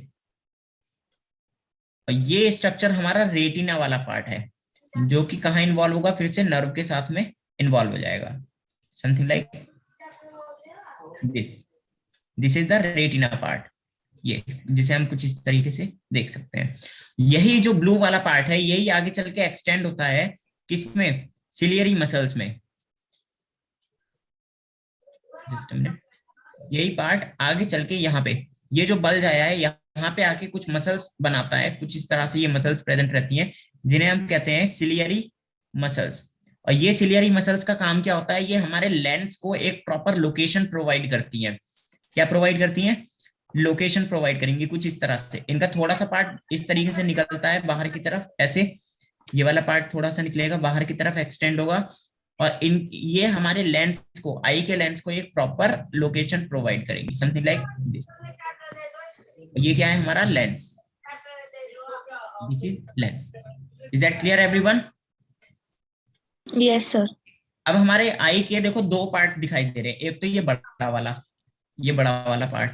Speaker 1: और ये स्ट्रक्चर हमारा रेटिना वाला पार्ट है, जो कि कहाँ इन्वॉल्व होगा? फिर से नर्व के साथ में इन्वॉल्व हो जाएगा, something like this is the retina part, ये जिसे हम कुछ इस तरीके से देख सकते हैं। यही जो ब्लू वाला पार्ट है, यही आगे चल के एक्सटेंड होता है किसमें? सिलियरी मसल्स में। जस्ट अ मिनट, यही पार्ट आगे चल के यहाँ पे ये जो बल्ज आया है यहाँ पे आके कुछ मसल्स बनाता है, कुछ इस तरह से ये मसल्स प्रेजेंट रहती हैं, जिन्हें हम कहते हैं सिलियरी मसल्स। और ये सिलियरी मसल्स का काम क्या होता है, ये हमारे लेंस को एक प्रॉपर लोकेशन प्रोवाइड करती है। क्या प्रोवाइड करती हैं? लोकेशन प्रोवाइड करेंगी कुछ इस तरह से। इनका थोड़ा सा पार्ट इस तरीके से निकलता है बाहर की तरफ, ऐसे ये वाला पार्ट थोड़ा सा निकलेगा बाहर की तरफ, एक्सटेंड होगा, और इन ये हमारे लेंस को, आई के लेंस को एक प्रॉपर लोकेशन प्रोवाइड करेंगी, समथिंग लाइक दिस। ये क्या है? हमारा lens. This is lens. Is that clear everyone?
Speaker 3: Yes, sir.
Speaker 1: अब हमारे आई के देखो दो पार्ट दिखाई दे रहे हैं, एक तो ये बड़ा वाला, ये बड़ा वाला पार्ट,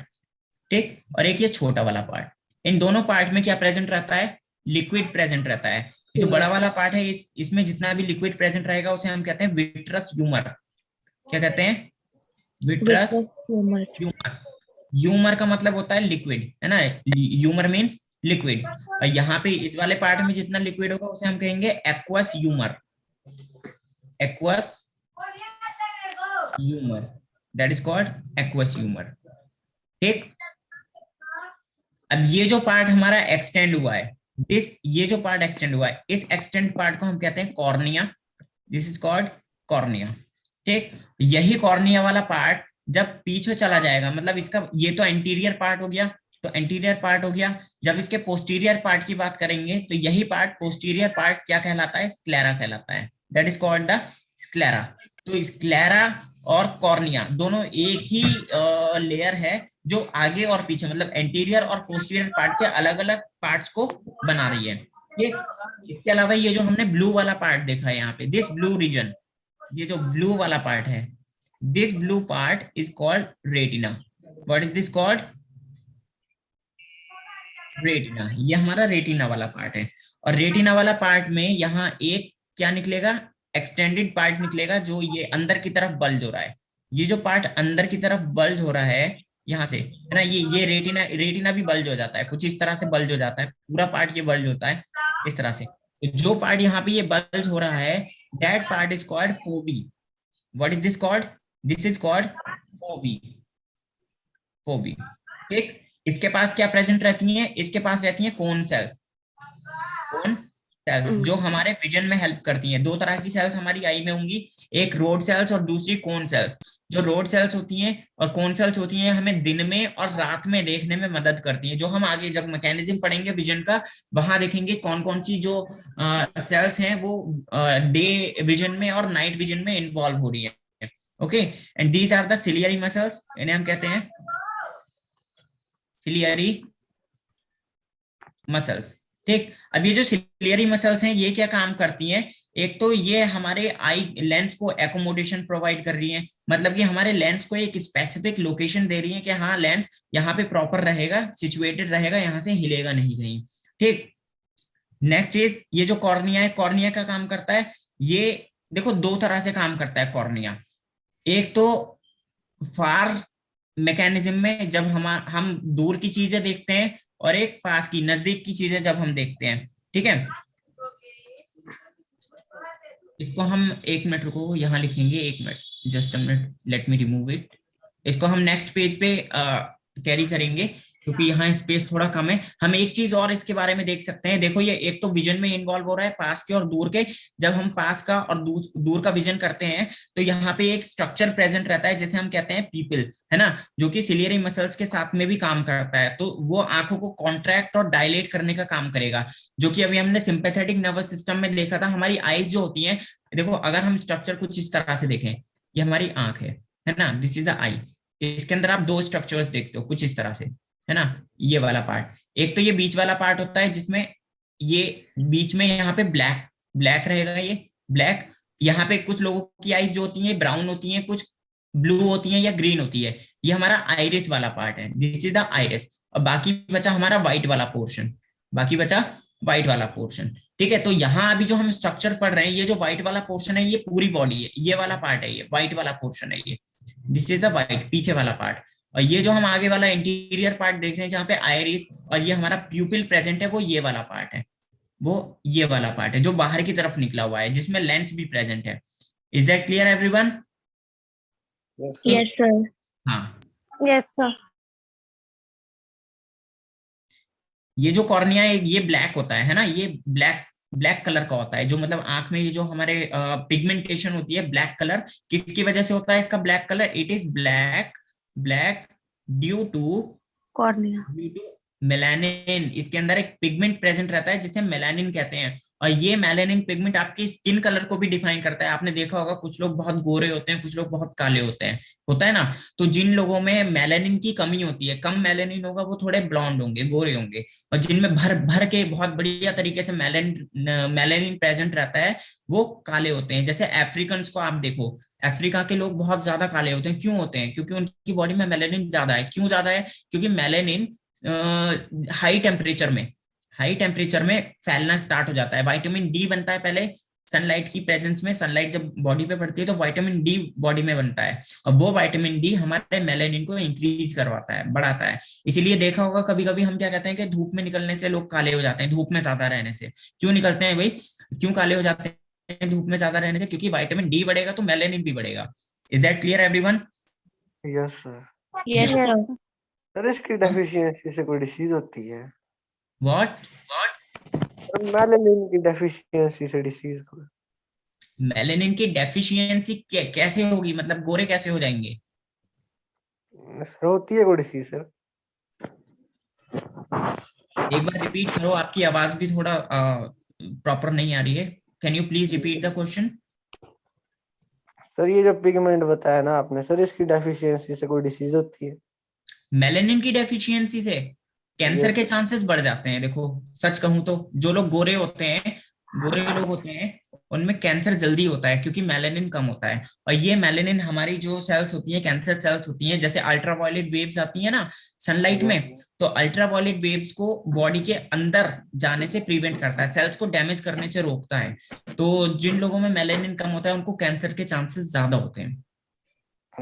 Speaker 1: ठीक, और एक ये छोटा वाला पार्ट। इन दोनों पार्ट में क्या प्रेजेंट रहता है? लिक्विड प्रेजेंट रहता है। जो बड़ा वाला पार्ट है इसमें जितना भी लिक्विड प्रेजेंट रहेगा उसे हम कहते हैं विट्रस ह्यूमर। क्या कहते हैं? Vitreous
Speaker 5: Humor.
Speaker 1: ह्यूमर। ह्यूमर का मतलब होता है लिक्विड, है ना? Humour means liquid. और यहाँ पे इस वाले पार्ट में जितना लिक्विड होगा उसे हम कहेंगे aqueous humour. Aqueous humour, that is called aqueous humour. ठीक। अब ये जो पार्ट हमारा एक्सटेंड हुआ है, ये जो पार्ट एक्सटेंड हुआ है, इस एक्सटेंड पार्ट को हम कहते हैं cornea. This is called cornea. ठीक। यही कॉर्निया वाला पार्ट जब पीछे चला जाएगा, मतलब इसका ये तो एंटीरियर पार्ट हो गया, तो एंटीरियर पार्ट हो गया। जब इसके पोस्टीरियर पार्ट की बात करेंगे तो यही पार्ट, पोस्टीरियर पार्ट क्या कहलाता है? स्क्लेरा कहलाता है। That is called the sclera. तो स्क्लेरा और कॉर्निया दोनों एक ही लेयर है जो आगे और पीछे, मतलब एंटीरियर और पोस्टीरियर पार्ट के अलग अलग पार्ट्स को बना रही है। ठीक। इसके अलावा ये जो हमने ब्लू वाला पार्ट देखा है यहाँ पे, दिस ब्लू रीजन, ये जो ब्लू वाला पार्ट है, this blue part is called retina. What is this called? Retina. ये हमारा रेटिना वाला पार्ट है। और रेटिना वाला पार्ट में यहाँ एक क्या निकलेगा? एक्सटेंडेड पार्ट निकलेगा, जो ये अंदर की तरफ बल्ज हो रहा है। ये जो पार्ट अंदर की तरफ बल्ज हो रहा है यहाँ से, है ना, ये रेटिना भी बल्ज हो जाता है, कुछ इस तरह से बल्ज हो जाता है, पूरा पार्ट ये बल्ज होता है इस तरह से। तो जो पार्ट यहाँ पे ये बल्ज हो रहा है, that part is called Phoebe. What is this called? This is called Phoebe. Phoebe. ठीक। इसके पास क्या प्रेजेंट रहती है? इसके पास रहती है कोन सेल्स। कोन सेल्स जो हमारे विजन में हेल्प करती हैं। दो तरह की सेल्स हमारी आई में होंगी, एक रोड सेल्स और दूसरी कोन सेल्स। जो रोड सेल्स होती हैं और कोन सेल्स होती हैं, हमें दिन में और रात में देखने में मदद करती हैं। जो हम आगे जब मैकेनिज्म पढ़ेंगे विजन का, वहां देखेंगे कौन कौन सी जो सेल्स हैं वो डे विजन में और नाइट विजन में इन्वॉल्व हो रही है। Okay, and these are the ciliary muscles, इन्हें हम कहते हैं सिलियरी मसल्स। ठीक। अब ये जो सिलियरी मसल्स हैं ये क्या काम करती हैं? एक तो ये हमारे आई लेंस को एकोमोडेशन प्रोवाइड कर रही है, मतलब कि हमारे लेंस को एक स्पेसिफिक लोकेशन दे रही है कि हाँ लेंस यहाँ पे प्रॉपर रहेगा, सिचुएटेड रहेगा, यहाँ से हिलेगा नहीं कहीं। ठीक। नेक्स्ट चीज, ये जो कॉर्निया है, कॉर्निया का काम करता है, ये देखो दो तरह से काम करता है कॉर्निया। एक तो फार मैकेनिज्म में जब हम दूर की चीजें देखते हैं, और एक पास की नजदीक की चीजें जब हम देखते हैं। ठीक है। इसको हम 1 मिनट रुको, यहाँ लिखेंगे 1 minute, just a minute, let me remove it. इसको हम नेक्स्ट पेज पे कैरी करेंगे क्योंकि यहाँ स्पेस थोड़ा कम है। हम एक चीज और इसके बारे में देख सकते हैं। देखो ये एक तो विजन में इन्वॉल्व हो रहा है, पास के और दूर के। जब हम पास का और दूर का विजन करते हैं तो यहाँ पे एक स्ट्रक्चर प्रेजेंट रहता है जिसे हम कहते हैं पीपल, है ना, जो कि सिलियरी मसल्स के साथ में भी काम करता है। तो वो आंखों को कॉन्ट्रैक्ट और डायलेट करने का काम करेगा, जो कि अभी हमने सिंपैथेटिक नर्वस सिस्टम में देखा था। हमारी आईज जो होती हैं, देखो अगर हम स्ट्रक्चर कुछ इस तरह से देखें, ये हमारी आंख है ना, दिस इज द आई। इसके अंदर आप दो स्ट्रक्चर्स देखते हो कुछ इस तरह से, है ना, ये वाला पार्ट। एक तो ये बीच वाला पार्ट होता है जिसमें ये बीच में यहाँ पे ब्लैक रहेगा, ये ब्लैक। यहाँ पे कुछ लोगों की आईज जो होती हैं ब्राउन होती हैं, कुछ ब्लू होती हैं या ग्रीन होती है। ये हमारा आइरिस वाला पार्ट है, दिस इज द आइरिस। और बाकी बचा हमारा व्हाइट वाला पोर्शन, बाकी बचा व्हाइट वाला पोर्शन। ठीक है। तो यहाँ अभी जो हम स्ट्रक्चर पढ़ रहे हैं, ये जो व्हाइट वाला पोर्शन है ये पूरी बॉडी है, ये वाला पार्ट है, ये व्हाइट वाला पोर्शन है, ये दिस इज द व्हाइट, पीछे वाला पार्ट। और ये जो हम आगे वाला इंटीरियर पार्ट देख रहे हैं जहाँ पे आइरिस और ये हमारा प्यूपिल प्रेजेंट है, वो ये वाला पार्ट है, वो ये वाला पार्ट है जो बाहर की तरफ निकला हुआ है, जिसमें लेंस भी प्रेजेंट है। Is that clear everyone?
Speaker 3: Yes, sir.
Speaker 1: हाँ।
Speaker 2: Yes, sir.
Speaker 1: ये जो कॉर्निया है ये ब्लैक होता है ना, ये ब्लैक ब्लैक कलर का होता है, जो मतलब आंख में ये जो हमारे पिगमेंटेशन होती है ब्लैक कलर, किसकी वजह से होता है इसका black colour? It is black black due to
Speaker 2: cornea.
Speaker 1: Melanin. इसके अंदर एक पिगमेंट प्रेजेंट रहता है जिसे मेलानिन कहते हैं, और ये मेलानिन पिगमेंट आपकी स्किन कलर को भी डिफाइन करता है। आपने देखा होगा कुछ लोग बहुत गोरे होते हैं, कुछ लोग बहुत काले होते हैं, होता है ना। तो जिन लोगों में मेलानिन की कमी होती है, कम मेलानिन होगा, वो थोड़े ब्लॉन्ड होंगे, गोरे होंगे, और जिनमें भर भर के बहुत बढ़िया तरीके से मेलानिन प्रेजेंट रहता है, वो काले होते हैं। जैसे अफ्रीकन को आप देखो, अफ्रीका के लोग बहुत ज्यादा काले होते हैं। क्यों होते हैं? क्योंकि उनकी बॉडी में मेलानिन ज्यादा है। क्यों ज्यादा है? क्योंकि मेलानिन हाई टेम्परेचर में फैलना स्टार्ट हो जाता है। विटामिन डी बनता है पहले सनलाइट की प्रेजेंस में, सनलाइट जब बॉडी पे पड़ती है तो विटामिन डी बॉडी में बनता है, और वो विटामिन डी हमारे मेलानिन को इंक्रीज करवाता है, बढ़ाता है। इसीलिए देखा होगा कभी कभी हम क्या कहते हैं कि धूप में निकलने से लोग काले हो जाते हैं, धूप में ज्यादा रहने से। क्यों निकलते हैं भाई, क्यों काले हो जाते हैं धूप में ज्यादा रहने से? क्योंकि विटामिन डी बढ़ेगा तो मेलानिन भी बढ़ेगा। Is that clear everyone?
Speaker 4: Yes sir.
Speaker 3: Yes, sir.
Speaker 4: Sir इसकी डेफिशिएंसी से कोई डिसीज होती है?
Speaker 1: व्हाट?
Speaker 4: मेलानिन की डेफिशिएंसी से डिसीज को?
Speaker 1: मेलानिन की डेफिशिएंसी कैसे होगी, मतलब गोरे कैसे हो जाएंगे?
Speaker 4: सर होती है कोई डिसीज सर?
Speaker 1: एक बार रिपीट करो, आपकी आवाज भी थोड़ा प्रॉपर नहीं आ रही है। Can you please repeat the question?
Speaker 4: Sir ये जो पिगमेंट बताया ना आपने, सर इसकी डेफिशिएंसी से कोई डिसीज होती है?
Speaker 1: मेलानिन की डेफिशिएंसी से कैंसर के चांसेस बढ़ जाते हैं। देखो सच कहूं तो जो लोग गोरे होते हैं, गोरे लोग होते हैं, उनमें कैंसर जल्दी होता है क्योंकि मेलानिन कम होता है। और ये मेलानिन हमारी जो सेल्स होती है, कैंसर सेल्स होती हैं, जैसे अल्ट्रावायलेट वेव्स आती है ना सनलाइट में, तो अल्ट्रावायलेट वेव्स को बॉडी के अंदर जाने से प्रिवेंट करता है, सेल्स को डैमेज करने से रोकता है। तो जिन लोगों में मेलानिन कम होता है उनको कैंसर के चांसेस ज्यादा होते हैं।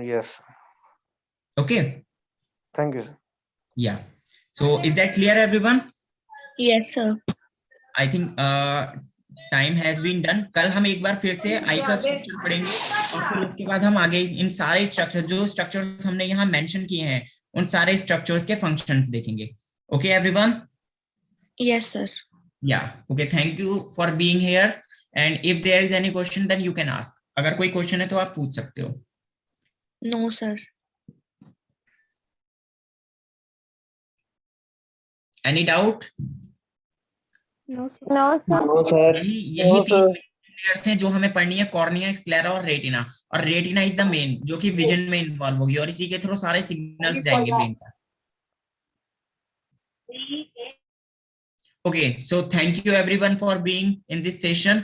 Speaker 4: Yes.
Speaker 1: Okay,
Speaker 4: thank you sir.
Speaker 1: yeah, so is that clear everyone?
Speaker 3: Yes, sir.
Speaker 1: I think time has been done. कल हम एक बार फिर से आई का स्ट्रक्चर पढ़ेंगे, और फिर उसके बाद हम आगे इन सारे स्ट्रक्चर, जो स्ट्रक्चर्स हमने यहाँ मेंशन किए हैं, उन सारे स्ट्रक्चर्स के फंक्शंस देखेंगे। Okay everyone?
Speaker 3: Yes, sir.
Speaker 1: Yeah okay, thank you for being here, and if there is any question then you can ask. अगर कोई क्वेश्चन है तो आप पूछ सकते हो।
Speaker 3: No, sir.
Speaker 1: Any doubt?
Speaker 2: No sir.
Speaker 3: No, sir.
Speaker 4: No sir.
Speaker 1: यही तीन लेयर्स हैं जो हमें पढ़नी है, कॉर्निया, स्क्लेरा और रेटिना। और रेटिना इज द मेन जो कि विजन में इन्वॉल्व होगी, और इसी के थ्रू सारे सिग्नल्स जाएंगे ब्रेन पर। Okay, so thank you everyone for being in this session.